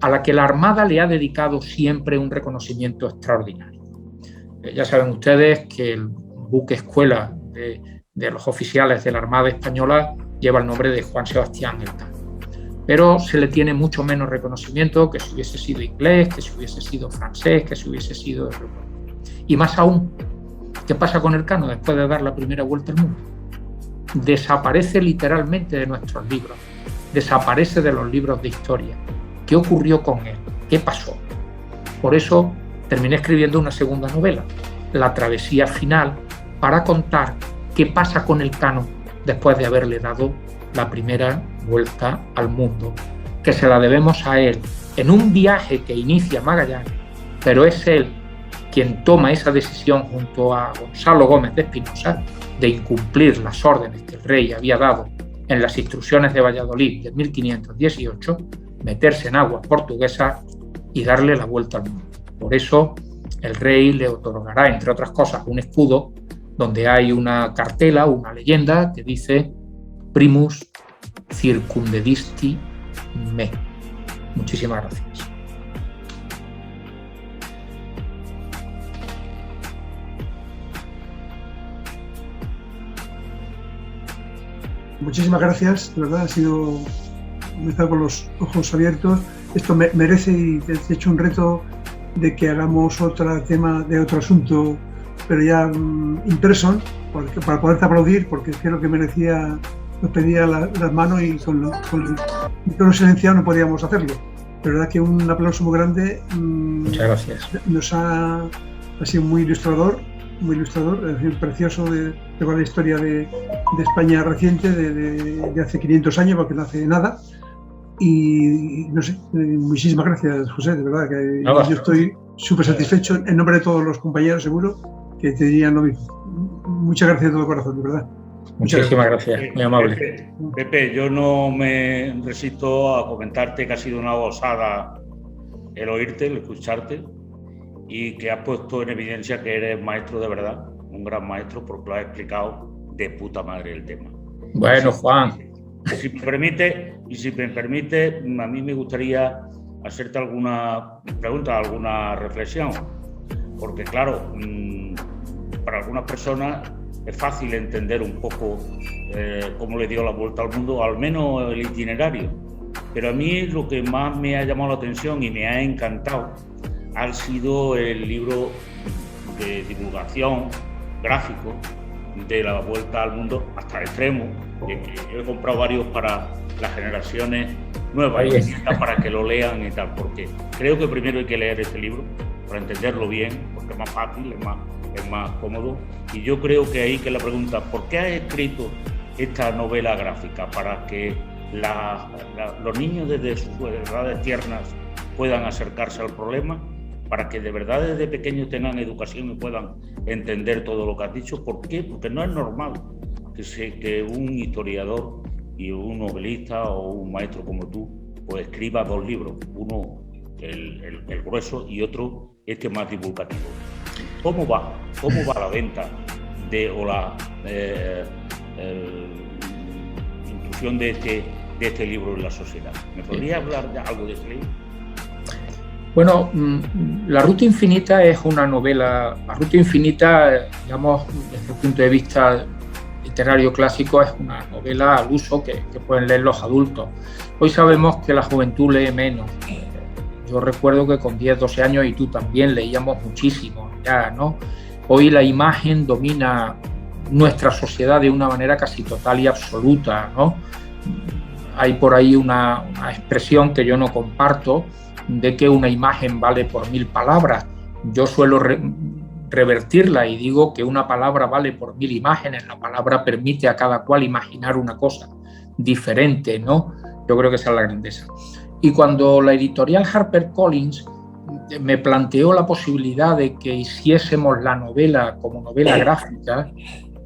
a la que la Armada le ha dedicado siempre un reconocimiento extraordinario. Ya saben ustedes que el buque escuela de los oficiales de la Armada Española lleva el nombre de Juan Sebastián Elcano. Pero se le tiene mucho menos reconocimiento que si hubiese sido inglés, que si hubiese sido francés, que si hubiese sido europeo. Y más aún, ¿qué pasa con Elcano después de dar la primera vuelta al mundo? Desaparece literalmente de nuestros libros, desaparece de los libros de historia. ¿Qué ocurrió con él? ¿Qué pasó? Por eso terminé escribiendo una segunda novela, La travesía final, para contar qué pasa con Elcano después de haberle dado la primera vuelta al mundo, que se la debemos a él en un viaje que inicia Magallanes, pero es él quien toma esa decisión junto a Gonzalo Gómez de Espinosa de incumplir las órdenes que el rey había dado en las instrucciones de Valladolid de 1518, meterse en aguas portuguesas y darle la vuelta al mundo. Por eso el rey le otorgará, entre otras cosas, un escudo donde hay una cartela, una leyenda que dice Primus circumdedisti me. Muchísimas gracias. Muchísimas gracias, de verdad, me he estado con los ojos abiertos. Esto merece, y te he hecho un reto de que hagamos otro tema de otro asunto, pero ya impreso, para poderte aplaudir, porque creo que merecía, nos pedía las manos y con el micrófono silenciado no podíamos hacerlo. Pero la verdad que un aplauso muy grande. Muchas gracias. Nos ha sido muy ilustrador, precioso de la historia de España reciente, de hace 500 años, porque no hace nada. Y no sé, muchísimas gracias, José, de verdad que yo estoy súper satisfecho, en nombre de todos los compañeros, seguro, que te dirían lo mismo. Muchas gracias de todo corazón, de verdad. Muchísimas gracias, muy amable. Pepe, yo no me resisto a comentarte que ha sido una gozada el oírte, el escucharte, y que has puesto en evidencia que eres maestro de verdad, un gran maestro, porque lo has explicado de puta madre el tema. Bueno, Juan. Si me permite, a mí me gustaría hacerte alguna pregunta, alguna reflexión, porque claro, para algunas personas es fácil entender un poco cómo le dio la vuelta al mundo, al menos el itinerario, pero a mí lo que más me ha llamado la atención y me ha encantado ha sido el libro de divulgación gráfico de la vuelta al mundo hasta el extremo, que yo he comprado varios para las generaciones nuevas para que lo lean y tal, porque creo que primero hay que leer este libro para entenderlo bien, porque es más fácil, es más cómodo, y yo creo que ahí que la pregunta, ¿por qué has escrito esta novela gráfica? Para que los niños desde sus edades tiernas puedan acercarse al problema, para que de verdad desde pequeños tengan educación y puedan entender todo lo que has dicho. ¿Por qué? Porque no es normal que un historiador y un novelista o un maestro como tú pues escriba 2 libros, uno el grueso y otro más divulgativo. ¿Cómo va la venta o la inclusión de este libro en la sociedad? ¿Me podrías hablar de algo de este libro? Bueno, La Ruta Infinita es una novela. La Ruta Infinita, digamos, desde el punto de vista literario clásico, es una novela al uso que pueden leer los adultos. Hoy sabemos que la juventud lee menos. Yo recuerdo que con 10, 12 años, y tú también, leíamos muchísimo ya, ¿no? Hoy la imagen domina nuestra sociedad de una manera casi total y absoluta, ¿no? Hay por ahí una expresión que yo no comparto, de que una imagen vale por 1000 palabras. Yo suelo revertirla y digo que una palabra vale por 1000 imágenes. La palabra permite a cada cual imaginar una cosa diferente, ¿no? Yo creo que esa es la grandeza. Y cuando la editorial HarperCollins me planteó la posibilidad de que hiciésemos la novela como novela gráfica,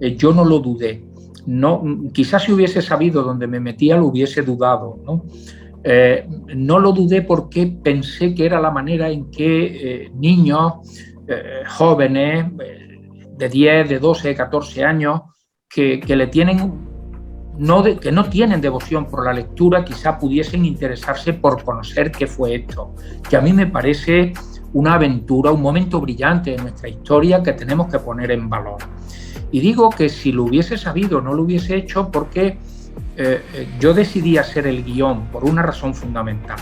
yo no lo dudé. No, quizás si hubiese sabido dónde me metía lo hubiese dudado, ¿no? No lo dudé porque pensé que era la manera en que niños, jóvenes de 10, de 12, de 14 años que le tienen, que no tienen devoción por la lectura, quizá pudiesen interesarse por conocer qué fue esto, que a mí me parece una aventura, un momento brillante de nuestra historia que tenemos que poner en valor. Y digo que si lo hubiese sabido no lo hubiese hecho porque yo decidí hacer el guión por una razón fundamental.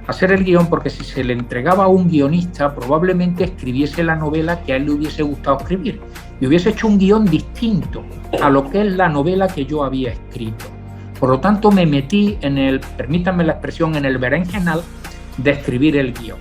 Hacer el guión porque si se le entregaba a un guionista probablemente escribiese la novela que a él le hubiese gustado escribir y hubiese hecho un guión distinto a lo que es la novela que yo había escrito. Por lo tanto me metí en el, permítanme la expresión, en el berenjenal de escribir el guión.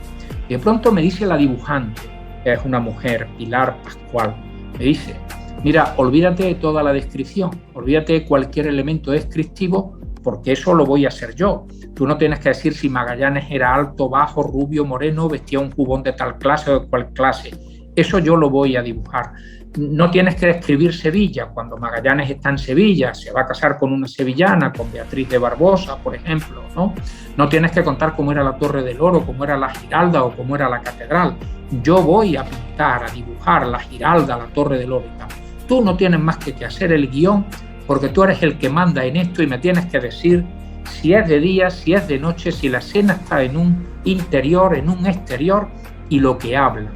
Y de pronto me dice la dibujante, que es una mujer, Pilar Pascual, me dice: mira, olvídate de toda la descripción, olvídate de cualquier elemento descriptivo, porque eso lo voy a hacer yo. Tú no tienes que decir si Magallanes era alto, bajo, rubio, moreno, vestía un jubón de tal clase o de cual clase. Eso yo lo voy a dibujar. No tienes que describir Sevilla. Cuando Magallanes está en Sevilla, se va a casar con una sevillana, con Beatriz de Barbosa, por ejemplo, ¿no? No tienes que contar cómo era la Torre del Oro, cómo era la Giralda o cómo era la Catedral. Yo voy a pintar, a dibujar la Giralda, la Torre del Oro y tal. Tú no tienes más que hacer el guión porque tú eres el que manda en esto y me tienes que decir si es de día, si es de noche, si la escena está en un interior, en un exterior y lo que habla.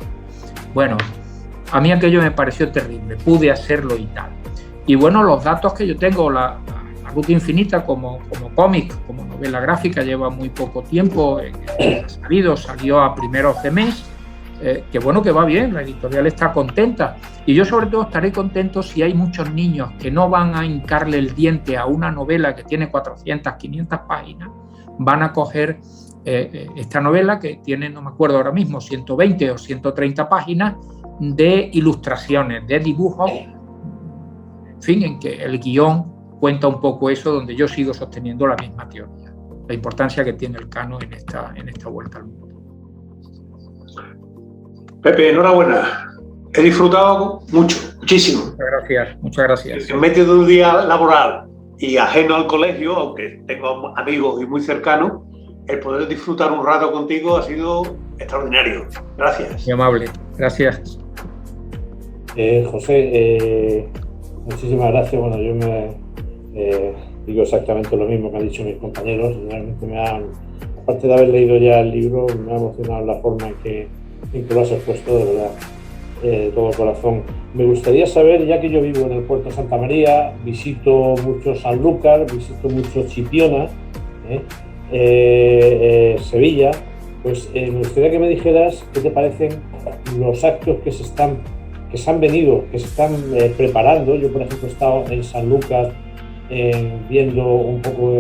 Bueno, a mí aquello me pareció terrible, pude hacerlo y tal. Y bueno, los datos que yo tengo, la Ruta Infinita como cómic, como novela gráfica, lleva muy poco tiempo, salió a primeros de mes. Que bueno, que va bien, la editorial está contenta y yo sobre todo estaré contento si hay muchos niños que no van a hincarle el diente a una novela que tiene 400, 500 páginas, van a coger esta novela que tiene, no me acuerdo ahora mismo, 120 o 130 páginas de ilustraciones, de dibujos, en fin, en que el guión cuenta un poco eso, donde yo sigo sosteniendo la misma teoría, la importancia que tiene el canon en esta vuelta al mundo. Pepe, enhorabuena. He disfrutado mucho, muchísimo. Muchas gracias. En medio de un día laboral y ajeno al colegio, aunque tengo amigos y muy cercanos, el poder disfrutar un rato contigo ha sido extraordinario. Gracias. Muy amable. Gracias. José, muchísimas gracias. Bueno, yo digo exactamente lo mismo que han dicho mis compañeros. Realmente aparte de haber leído ya el libro, me ha emocionado la forma en que lo has expuesto, de verdad, de todo corazón. Me gustaría saber, ya que yo vivo en el puerto de Santa María, visito mucho Sanlúcar, visito mucho Chipiona, Sevilla, pues me gustaría que me dijeras qué te parecen los actos que se están preparando. Yo, por ejemplo, he estado en Sanlúcar viendo un poco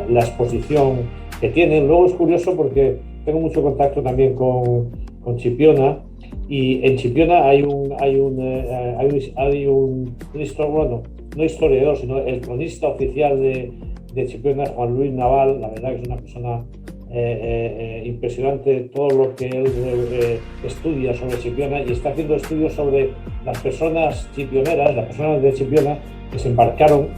la exposición que tienen. Luego es curioso porque tengo mucho contacto también con Chipiona, y en Chipiona hay un bueno, no historiador, sino el cronista oficial de Chipiona, Juan Luis Naval. La verdad que es una persona impresionante todo lo que él estudia sobre Chipiona, y está haciendo estudios sobre las personas chipioneras, las personas de Chipiona que se embarcaron,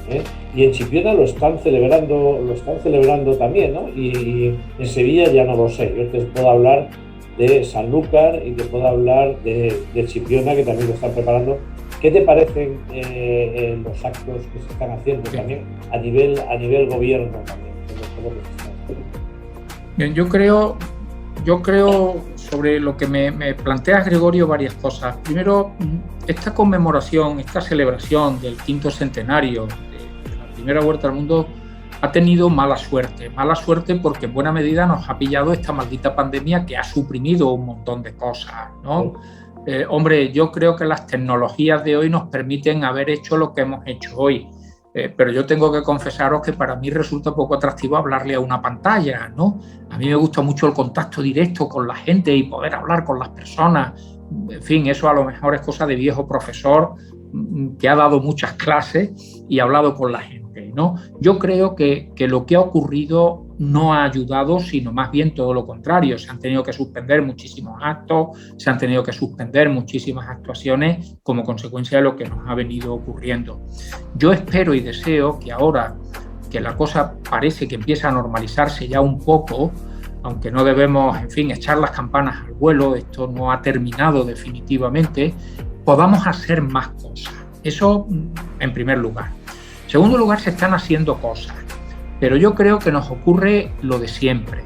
y en Chipiona lo están celebrando también, ¿no? Y en Sevilla ya no lo sé. Yo te puedo hablar de Sanlúcar y te puedo hablar de Chipiona, que también lo están preparando. ¿Qué te parecen los actos que se están haciendo también a nivel gobierno también? Bien, yo creo sobre lo que me planteas, Gregorio, varias cosas. Primero, esta conmemoración, esta celebración del 5º centenario de la primera Vuelta al Mundo ha tenido mala suerte porque en buena medida nos ha pillado esta maldita pandemia que ha suprimido un montón de cosas, ¿no? Hombre, yo creo que las tecnologías de hoy nos permiten haber hecho lo que hemos hecho hoy, pero yo tengo que confesaros que para mí resulta poco atractivo hablarle a una pantalla, ¿no? A mí me gusta mucho el contacto directo con la gente y poder hablar con las personas. En fin, eso a lo mejor es cosa de viejo profesor que ha dado muchas clases y ha hablado con la gente, ¿no? Yo creo que lo que ha ocurrido no ha ayudado, sino más bien todo lo contrario. Se han tenido que suspender muchísimos actos, se han tenido que suspender muchísimas actuaciones como consecuencia de lo que nos ha venido ocurriendo. Yo espero y deseo que ahora que la cosa parece que empieza a normalizarse ya un poco, aunque no debemos, en fin, echar las campanas al vuelo, esto no ha terminado definitivamente, podamos hacer más cosas. Eso en primer lugar. En segundo lugar, se están haciendo cosas, pero yo creo que nos ocurre lo de siempre.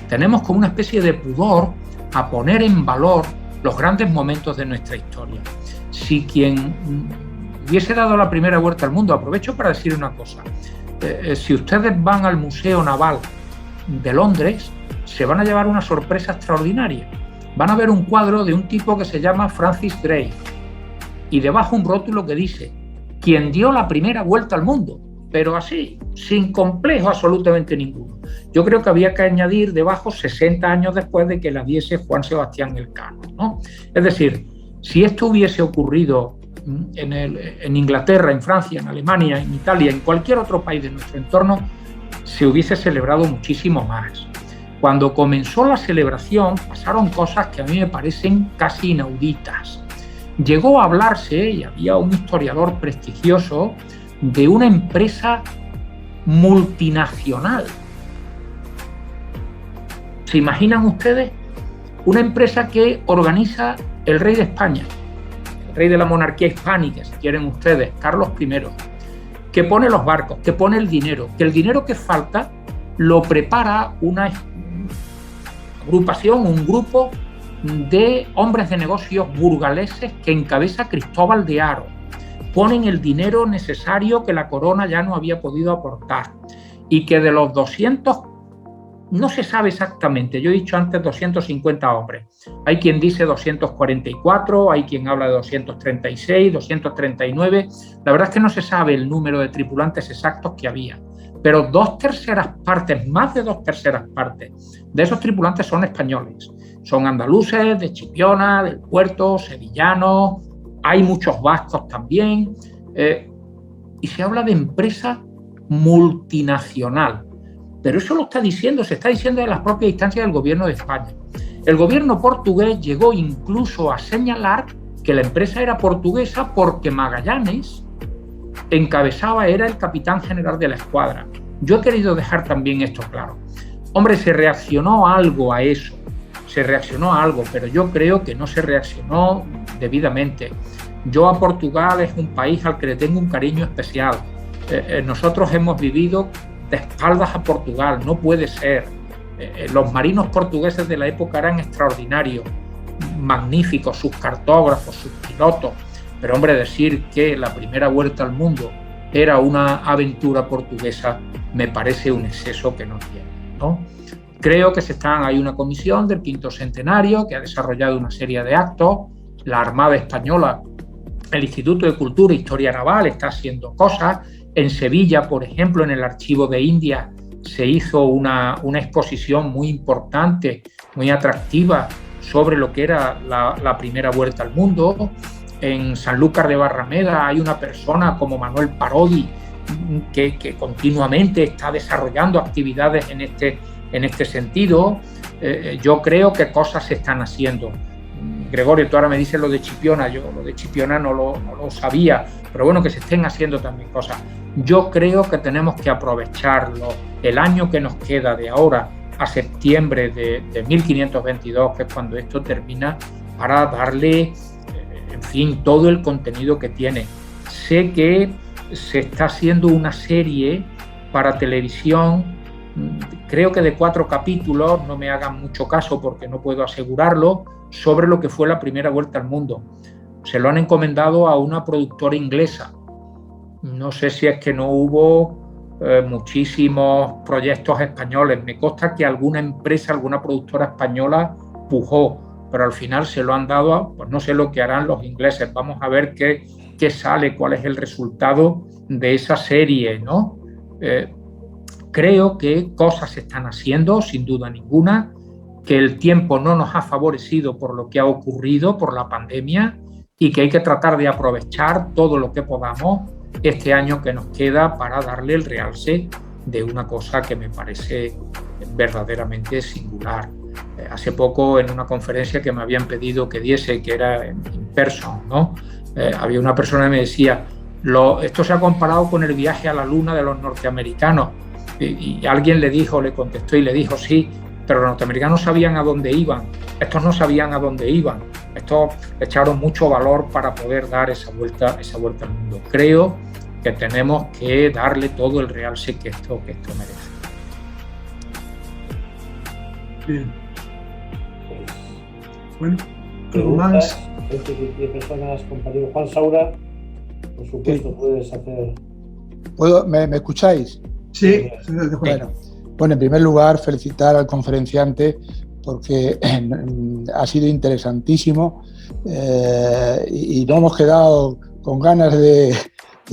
Tenemos como una especie de pudor a poner en valor los grandes momentos de nuestra historia. Si quien hubiese dado la primera vuelta al mundo, aprovecho para decir una cosa, si ustedes van al Museo Naval de Londres, se van a llevar una sorpresa extraordinaria. Van a ver un cuadro de un tipo que se llama Francis Drake y debajo un rótulo que dice quien dio la primera vuelta al mundo, pero así, sin complejo absolutamente ninguno. Yo creo que había que añadir debajo 60 años después de que la diese Juan Sebastián Elcano, ¿no? Es decir, si esto hubiese ocurrido en Inglaterra, en Francia, en Alemania, en Italia, en cualquier otro país de nuestro entorno, se hubiese celebrado muchísimo más. Cuando comenzó la celebración pasaron cosas que a mí me parecen casi inauditas. Llegó a hablarse, y había un historiador prestigioso, de una empresa multinacional. ¿Se imaginan ustedes? Una empresa que organiza el rey de España, el rey de la monarquía hispánica, si quieren ustedes, Carlos I, que pone los barcos, que pone el dinero que falta lo prepara una agrupación, un grupo de hombres de negocios burgaleses que encabeza Cristóbal de Haro. Ponen el dinero necesario que la corona ya no había podido aportar y que de los 200, no se sabe exactamente, yo he dicho antes 250 hombres, hay quien dice 244, hay quien habla de 236, 239, la verdad es que no se sabe el número de tripulantes exactos que había, pero más de dos terceras partes de esos tripulantes son españoles, son andaluces, de Chipiona, del Puerto, sevillanos, hay muchos vascos también, y se habla de empresa multinacional. Pero eso se está diciendo en las propias instancias del gobierno de España. El gobierno portugués llegó incluso a señalar que la empresa era portuguesa porque Magallanes era el capitán general de la escuadra. Yo he querido dejar también esto claro. Hombre, se reaccionó algo a eso, pero yo creo que no se reaccionó debidamente. Yo a Portugal es un país al que le tengo un cariño especial. Nosotros hemos vivido de espaldas a Portugal, no puede ser. Los marinos portugueses de la época eran extraordinarios, magníficos, sus cartógrafos, sus pilotos, pero hombre, decir que la primera vuelta al mundo era una aventura portuguesa me parece un exceso que no tiene, ¿no? Creo que hay una comisión del quinto centenario que ha desarrollado una serie de actos, la Armada Española, el Instituto de Cultura e Historia Naval está haciendo cosas. En Sevilla, por ejemplo, en el Archivo de Indias se hizo una exposición muy importante, muy atractiva sobre lo que era la primera vuelta al mundo. En Sanlúcar de Barrameda hay una persona como Manuel Parodi que continuamente está desarrollando actividades en este sentido. Yo creo que cosas se están haciendo. Gregorio, tú ahora me dices lo de Chipiona, yo lo de Chipiona no lo sabía, pero bueno, que se estén haciendo también cosas. Yo creo que tenemos que aprovecharlo, el año que nos queda de ahora a septiembre de 1522, que es cuando esto termina, para darle, en fin, todo el contenido que tiene. Sé que se está haciendo una serie para televisión, creo que de 4 capítulos, no me hagan mucho caso porque no puedo asegurarlo, sobre lo que fue la primera vuelta al mundo. Se lo han encomendado a una productora inglesa. No sé si es que no hubo muchísimos proyectos españoles. Me consta que alguna empresa, alguna productora española pujó, pero al final se lo han dado a, pues no sé lo que harán los ingleses. Vamos a ver qué sale, cuál es el resultado de esa serie, ¿no? Creo que cosas se están haciendo, sin duda ninguna, que el tiempo no nos ha favorecido por lo que ha ocurrido, por la pandemia, y que hay que tratar de aprovechar todo lo que podamos este año que nos queda para darle el realce de una cosa que me parece verdaderamente singular. Hace poco, en una conferencia que me habían pedido que diese, que era in person, ¿no? Había una persona que me decía, esto se ha comparado con el viaje a la luna de los norteamericanos, y alguien le contestó y le dijo, sí, pero los norteamericanos sabían a dónde iban, estos no sabían a dónde iban, estos echaron mucho valor para poder dar esa vuelta al mundo. Creo que tenemos que darle todo el realce que esto merece. Bien. Bueno, algo más. Personas, compañero Juan Saura, por supuesto, sí. Puedes hacer. ¿Me escucháis? Sí. Bueno, en primer lugar, felicitar al conferenciante porque ha sido interesantísimo y no hemos quedado con ganas de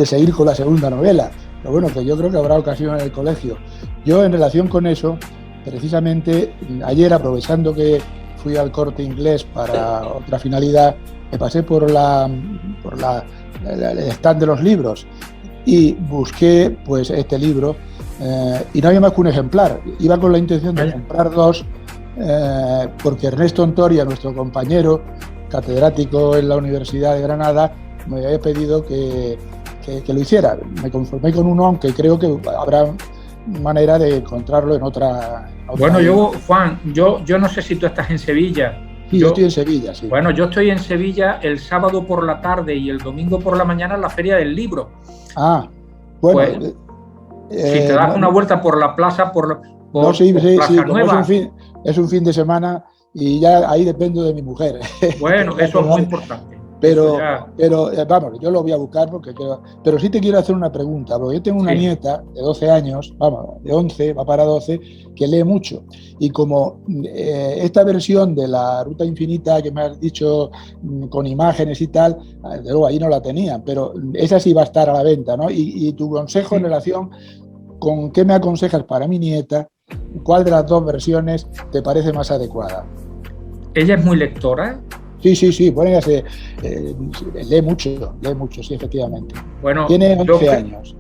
seguir con la segunda novela. Pero bueno, que yo creo que habrá ocasión en el colegio. Yo, en relación con eso, precisamente ayer, aprovechando que fui al Corte Inglés para otra finalidad, me pasé por el stand de los libros y busqué pues este libro y no había más que un ejemplar. Iba con la intención de comprar dos porque Ernesto Ontoria, nuestro compañero catedrático en la Universidad de Granada, me había pedido que lo hiciera. Me conformé con uno, aunque creo que habrá manera de encontrarlo en otra bueno, Juan, yo no sé si tú estás en Sevilla. Sí, yo estoy en Sevilla, sí. Bueno, yo estoy en Sevilla el sábado por la tarde y el domingo por la mañana en la Feria del Libro. Ah, bueno. Pues, si te das una vuelta por la plaza, por Plaza Nueva. Es un fin de semana y ya ahí dependo de mi mujer. Bueno, eso es muy importante. Pero vamos, yo lo voy a buscar porque pero sí te quiero hacer una pregunta, porque yo tengo una nieta de 12 años, vamos, de 11, va para 12, que lee mucho. Y como esta versión de la Ruta Infinita que me has dicho con imágenes y tal, de luego ahí no la tenían, pero esa sí va a estar a la venta, ¿no? Y tu consejo en relación con qué me aconsejas para mi nieta, ¿cuál de las dos versiones te parece más adecuada? ¿Ella es muy lectora? Sí, bueno, ya sé, lee mucho, sí, efectivamente. Bueno, tiene 11 años.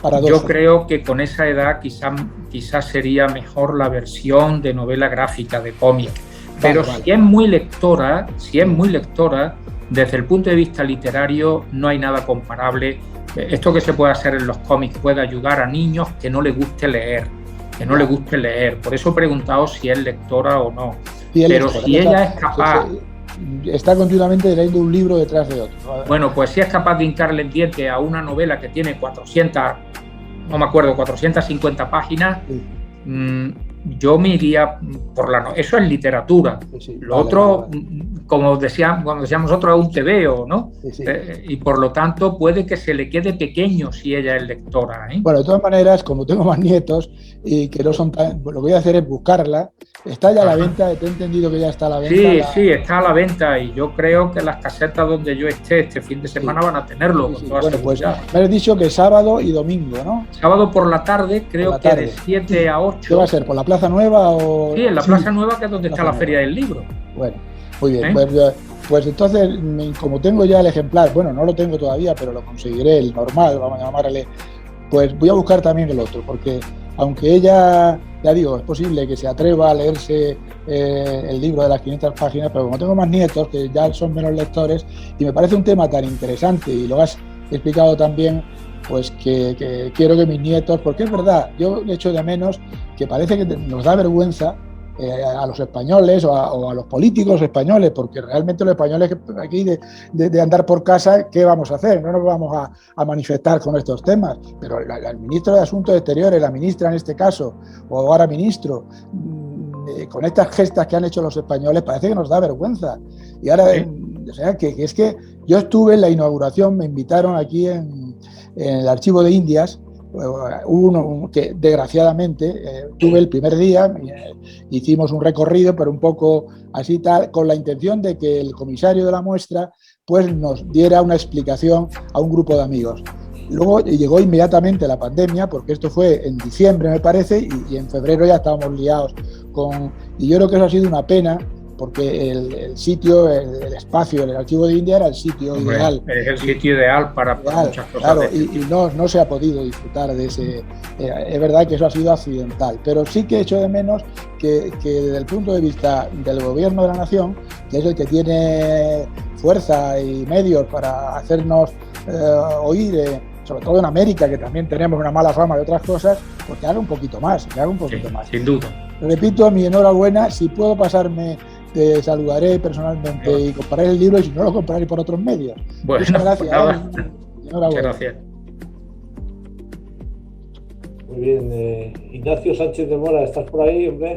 Para 12. Yo creo que con esa edad quizás sería mejor la versión de novela gráfica, de cómic. Pero si es muy lectora, desde el punto de vista literario no hay nada comparable. Esto que se puede hacer en los cómics puede ayudar a niños que no les guste leer. Por eso he preguntado si es lectora o no. Pero si ella es capaz... Está continuamente leyendo un libro detrás de otro. Bueno, pues si es capaz de hincarle el diente a una novela que tiene 450 páginas, yo me iría por eso es literatura. Lo otro, cuando decíamos nosotros, es un tebeo, ¿no? Y por lo tanto puede que se le quede pequeño si ella es lectora, ¿eh? Bueno, de todas maneras, como tengo más nietos y que no son tan... Lo que voy a hacer es buscarla. ¿Está ya a la venta? ¿Te he entendido que ya está a la venta? Sí, está a la venta y yo creo que las casetas donde yo esté este fin de semana van a tenerlo. Bueno, pues me has dicho que sábado y domingo, ¿no? Sábado por la tarde, creo que de 7 a 8. ¿Qué va a ser? ¿Por la Plaza Nueva o...? Sí, en la Plaza Nueva, que es donde está la Feria del Libro. Bueno, muy bien. Pues entonces, como tengo ya el ejemplar, bueno, no lo tengo todavía, pero lo conseguiré, el normal, vamos a llamarle, pues voy a buscar también el otro, porque aunque ella, ya digo, es posible que se atreva a leerse el libro de las 500 páginas, pero como tengo más nietos, que ya son menos lectores, y me parece un tema tan interesante, y lo has explicado también, pues que quiero que mis nietos, porque es verdad, yo echo de menos que parece que nos da vergüenza a los españoles o a los políticos españoles, porque realmente los españoles aquí de andar por casa, ¿qué vamos a hacer? No nos vamos a manifestar con estos temas, pero el ministro de Asuntos Exteriores, la ministra en este caso, o ahora ministro, con estas gestas que han hecho los españoles, parece que nos da vergüenza. Y ahora, o sea, que es que yo estuve en la inauguración, me invitaron aquí en el Archivo de Indias, uno que desgraciadamente tuve el primer día, hicimos un recorrido, pero un poco así tal, con la intención de que el comisario de la muestra pues nos diera una explicación a un grupo de amigos. Luego llegó inmediatamente la pandemia, porque esto fue en diciembre, me parece, y en febrero ya estábamos liados con... Y yo creo que eso ha sido una pena, porque el sitio, el espacio, el archivo de India era el sitio ideal. Es el sitio ideal para muchas cosas. Claro, y no se ha podido disfrutar de ese... es verdad que eso ha sido accidental, pero sí que echo de menos que desde el punto de vista del gobierno de la nación, que es el que tiene fuerza y medios para hacernos oír, sobre todo en América, que también tenemos una mala fama de otras cosas, pues que haga un poquito más, más. Sin duda. Repito, mi enhorabuena. Si puedo pasarme, te saludaré personalmente y compraré el libro, y si no, lo compraré por otros medios. Bueno, muchas gracias. Enhorabuena. Muchas gracias. Muy bien. Ignacio Sánchez de Mora, ¿estás por ahí, hombre?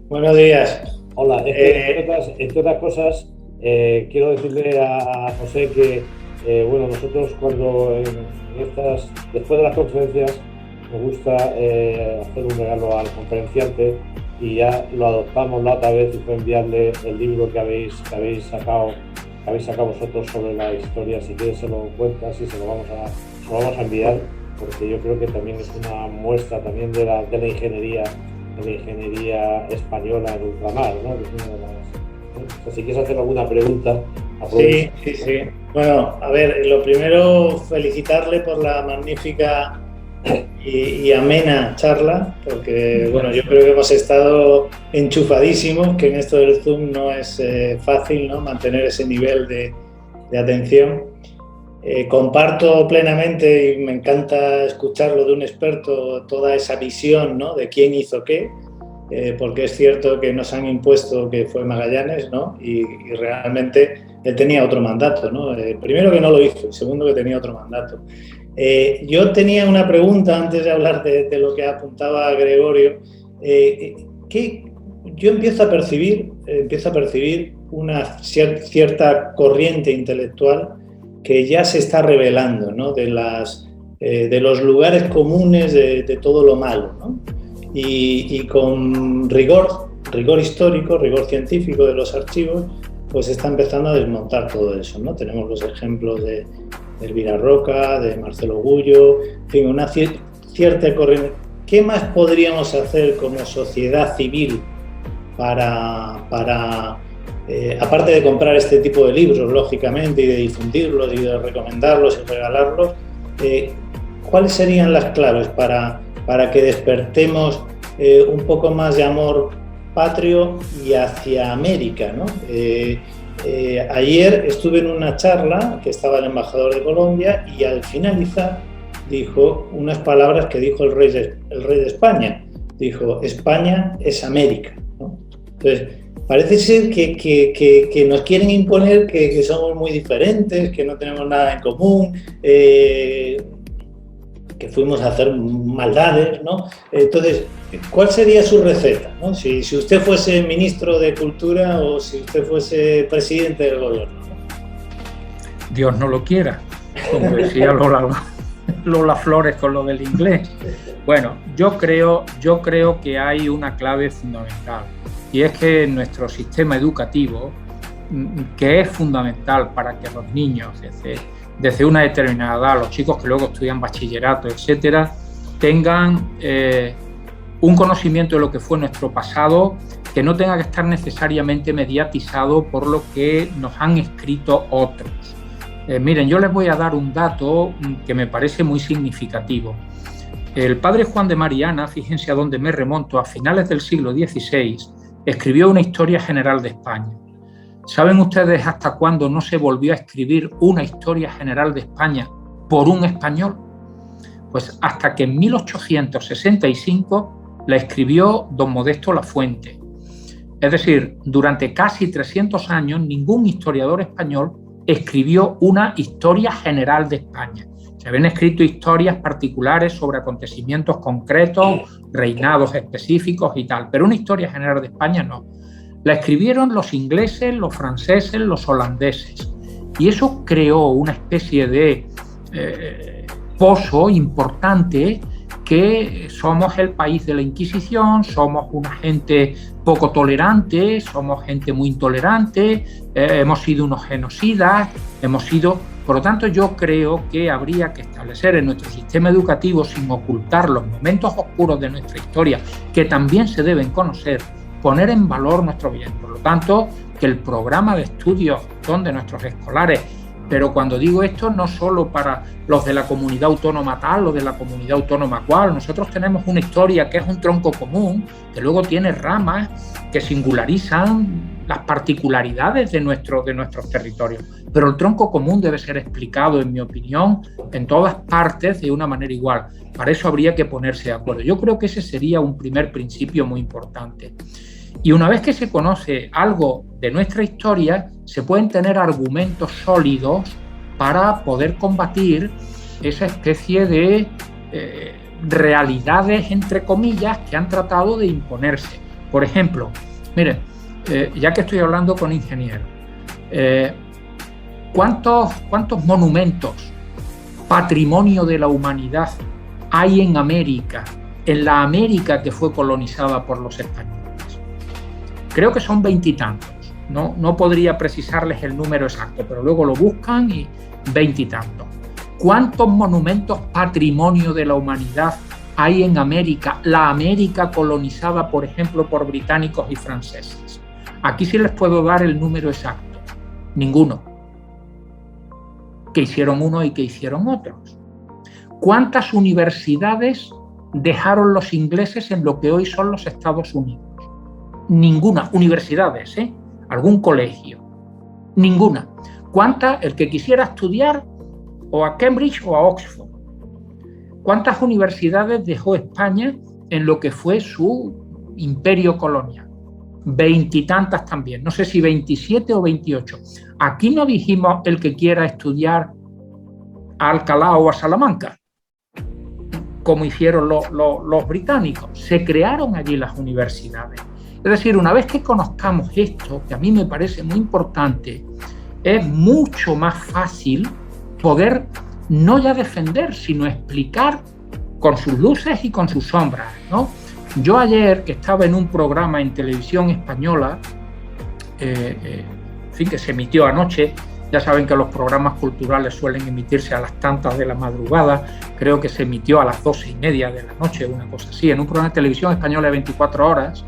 Buenos días. Hola. Entre otras cosas, quiero decirle a José que, bueno, nosotros cuando después de las conferencias nos gusta hacer un regalo al conferenciante, y ya lo adoptamos la otra vez, y fue enviarle el libro que habéis sacado vosotros sobre la historia. Si quieres se lo cuentas y se lo vamos a enviar, porque yo creo que también es una muestra también de la ingeniería española en ultramar, ¿no? Que es una de las... O sea, si quieres hacer alguna pregunta, aprovecha. Sí. Bueno, a ver, lo primero, felicitarle por la magnífica y amena charla, porque bueno, yo creo que hemos estado enchufadísimos, que en esto del Zoom no es fácil, ¿no?, mantener ese nivel de atención. Comparto plenamente, y me encanta escucharlo de un experto, toda esa visión, ¿no?, de quién hizo qué, porque es cierto que nos han impuesto que fue Magallanes, ¿no?, y realmente él tenía otro mandato, ¿no? Primero, que no lo hizo, y segundo, que tenía otro mandato. Yo tenía una pregunta antes de hablar de lo que apuntaba Gregorio. Yo empiezo a percibir una cierta corriente intelectual que ya se está revelando, ¿no?, de los lugares comunes de todo lo malo, ¿no? Y con rigor histórico, rigor científico de los archivos, pues está empezando a desmontar todo eso, ¿no? Tenemos los ejemplos de Elvira Roca, de Marcelo Gullo, en fin, una cierta corriente. ¿Qué más podríamos hacer como sociedad civil para aparte de comprar este tipo de libros, lógicamente, y de difundirlos y de recomendarlos y regalarlos, cuáles serían las claves para que despertemos un poco más de amor patrio y hacia América, ¿no? Ayer estuve en una charla que estaba el embajador de Colombia, y al finalizar dijo unas palabras que dijo el rey de España. Dijo: España es América, ¿no? Entonces, parece ser que nos quieren imponer que somos muy diferentes, que no tenemos nada en común, que fuimos a hacer maldades, ¿no? Entonces, ¿cuál sería su receta, ¿no? Si usted fuese ministro de Cultura o si usted fuese presidente del gobierno, ¿no? Dios no lo quiera, como decía Lola Flores con lo del inglés. Bueno, yo creo que hay una clave fundamental, y es que nuestro sistema educativo, que es fundamental para que los niños desde una determinada edad, los chicos que luego estudian bachillerato, etcétera, tengan un conocimiento de lo que fue nuestro pasado, que no tenga que estar necesariamente mediatizado por lo que nos han escrito otros. Miren, yo les voy a dar un dato que me parece muy significativo. El padre Juan de Mariana, fíjense a dónde me remonto, a finales del siglo XVI, escribió una historia general de España. ¿Saben ustedes hasta cuándo no se volvió a escribir una historia general de España por un español? Pues hasta que en 1865 la escribió don Modesto Lafuente. Es decir, durante casi 300 años ningún historiador español escribió una historia general de España. Se habían escrito historias particulares sobre acontecimientos concretos, reinados específicos y tal, pero una historia general de España no. La escribieron los ingleses, los franceses, los holandeses, y eso creó una especie de pozo importante, que somos el país de la Inquisición, somos una gente poco tolerante, somos gente muy intolerante, hemos sido unos genocidas, Por lo tanto, yo creo que habría que establecer en nuestro sistema educativo, sin ocultar los momentos oscuros de nuestra historia, que también se deben conocer, poner en valor nuestro bien. Por lo tanto, que el programa de estudios donde nuestros escolares, pero cuando digo esto, no solo para los de la comunidad autónoma tal o de la comunidad autónoma cual, nosotros tenemos una historia que es un tronco común, que luego tiene ramas que singularizan las particularidades de nuestros territorios. Pero el tronco común debe ser explicado, en mi opinión, en todas partes de una manera igual. Para eso habría que ponerse de acuerdo. Yo creo que ese sería un primer principio muy importante. Y una vez que se conoce algo de nuestra historia, se pueden tener argumentos sólidos para poder combatir esa especie de realidades, entre comillas, que han tratado de imponerse. Por ejemplo, miren, ya que estoy hablando con ingenieros, ¿cuántos monumentos, patrimonio de la humanidad, hay en América, en la América que fue colonizada por los españoles? Creo que son 20 y tantos. No podría precisarles el número exacto, pero luego lo buscan y 20 y tantos. ¿Cuántos monumentos patrimonio de la humanidad hay en América, la América colonizada, por ejemplo, por británicos y franceses? Aquí sí les puedo dar el número exacto. Ninguno. Que hicieron uno y que hicieron otros. ¿Cuántas universidades dejaron los ingleses en lo que hoy son los Estados Unidos? Ninguna. Universidades, algún colegio. Ninguna. ¿Cuántas? El que quisiera estudiar o a Cambridge o a Oxford. ¿Cuántas universidades dejó España en lo que fue su imperio colonial? 20 y tantas también. No sé si 27 o 28. Aquí no dijimos el que quiera estudiar a Alcalá o a Salamanca, como hicieron los británicos. Se crearon allí las universidades. Es decir, una vez que conozcamos esto, que a mí me parece muy importante, es mucho más fácil poder no ya defender, sino explicar con sus luces y con sus sombras, ¿no? Yo ayer, que estaba en un programa en televisión española, en fin, que se emitió anoche, ya saben que los programas culturales suelen emitirse a las tantas de la madrugada, creo que se emitió a las 12:30 de la noche, una cosa así, en un programa de televisión española de 24 horas,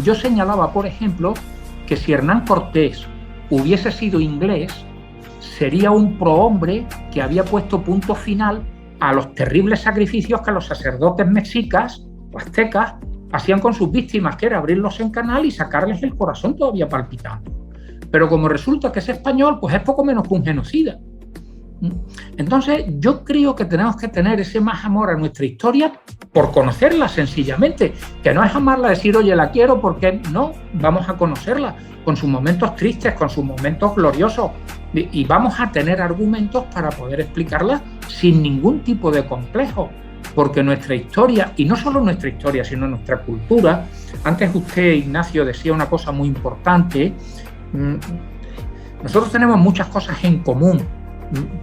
yo señalaba, por ejemplo, que si Hernán Cortés hubiese sido inglés, sería un prohombre que había puesto punto final a los terribles sacrificios que los sacerdotes mexicas o aztecas hacían con sus víctimas, que era abrirlos en canal y sacarles el corazón todavía palpitando. Pero como resulta que es español, pues es poco menos que un genocida. Entonces, yo creo que tenemos que tener ese más amor a nuestra historia por conocerla sencillamente, que no es amarla, decir, oye, la quiero porque no, vamos a conocerla con sus momentos tristes, con sus momentos gloriosos, y vamos a tener argumentos para poder explicarla sin ningún tipo de complejo, porque nuestra historia, y no solo nuestra historia, sino nuestra cultura, antes usted, Ignacio, decía una cosa muy importante, nosotros tenemos muchas cosas en común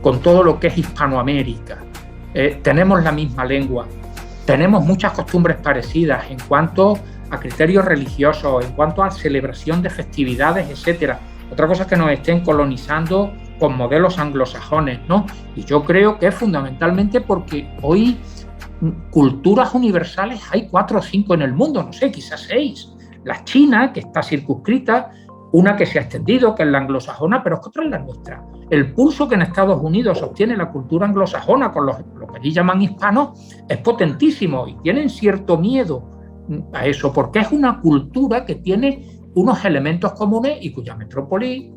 con todo lo que es Hispanoamérica, tenemos la misma lengua, tenemos muchas costumbres parecidas en cuanto a criterios religiosos, en cuanto a celebración de festividades, etcétera. Otra cosa es que nos estén colonizando con modelos anglosajones, ¿no? Y yo creo que es fundamentalmente porque hoy culturas universales hay 4 o 5 en el mundo, no sé, quizás 6. La china, que está circunscrita, una que se ha extendido, que es la anglosajona, pero es que otra es la nuestra. El pulso que en Estados Unidos obtiene la cultura anglosajona con lo que allí llaman hispanos es potentísimo, y tienen cierto miedo a eso, porque es una cultura que tiene unos elementos comunes y cuya metrópoli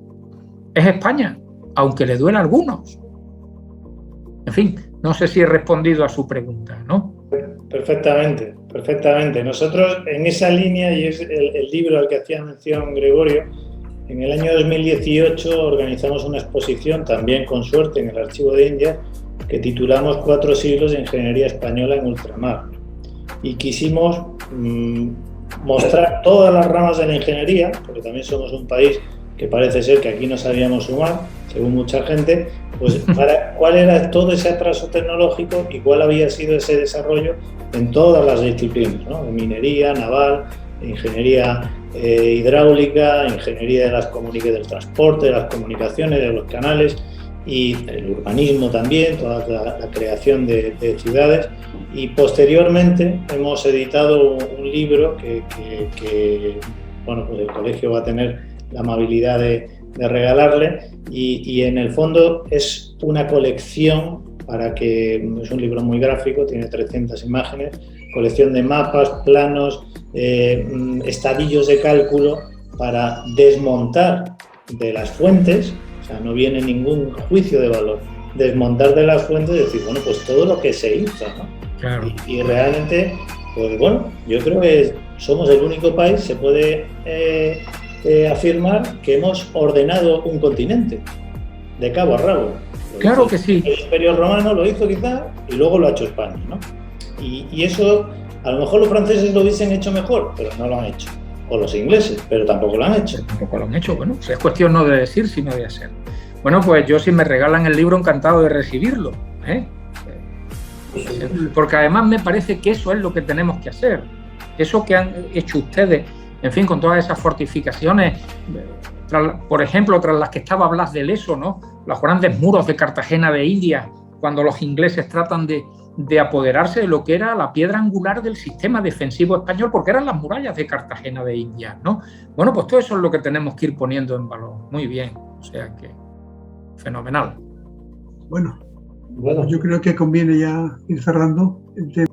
es España, aunque le duele a algunos. En fin, no sé si he respondido a su pregunta, ¿no? Perfectamente, perfectamente. Nosotros en esa línea, y es el libro al que hacía mención Gregorio, en el año 2018 organizamos una exposición, también con suerte, en el Archivo de Indias, que titulamos 4 siglos de ingeniería española en ultramar. Y quisimos mostrar todas las ramas de la ingeniería, porque también somos un país que parece ser que aquí no sabíamos sumar, según mucha gente, pues cuál era todo ese atraso tecnológico y cuál había sido ese desarrollo en todas las disciplinas, ¿no? De minería, naval, ingeniería hidráulica, ingeniería del transporte, de las comunicaciones, de los canales y el urbanismo también, toda la creación de ciudades. Y posteriormente hemos editado un libro que bueno, pues el colegio va a tener la amabilidad de regalarle y en el fondo es una colección para que, es un libro muy gráfico, tiene 300 imágenes, colección de mapas, planos, estadillos de cálculo para desmontar de las fuentes, o sea, no viene ningún juicio de valor, desmontar de las fuentes y decir, bueno, pues todo lo que se hizo, ¿no? Claro. Y realmente, pues bueno, yo creo que somos el único país, se puede afirmar que hemos ordenado un continente de cabo a rabo. Claro que sí. El Imperio Romano lo hizo quizá y luego lo ha hecho España, ¿no? Y eso, a lo mejor los franceses lo hubiesen hecho mejor, pero no lo han hecho. O los ingleses, pero tampoco lo han hecho. Tampoco lo han hecho, bueno, pues es cuestión no de decir, sino de hacer. Bueno, pues yo si me regalan el libro, encantado de recibirlo, ¿eh? Porque además me parece que eso es lo que tenemos que hacer. Eso que han hecho ustedes, en fin, con todas esas fortificaciones, por ejemplo, tras las que estaba Blas de Leso, ¿no? Los grandes muros de Cartagena de Indias, cuando los ingleses tratan de apoderarse de lo que era la piedra angular del sistema defensivo español, porque eran las murallas de Cartagena de Indias, ¿no? Bueno, pues todo eso es lo que tenemos que ir poniendo en valor. Muy bien, o sea que fenomenal. Bueno, yo creo que conviene ya ir cerrando el tema.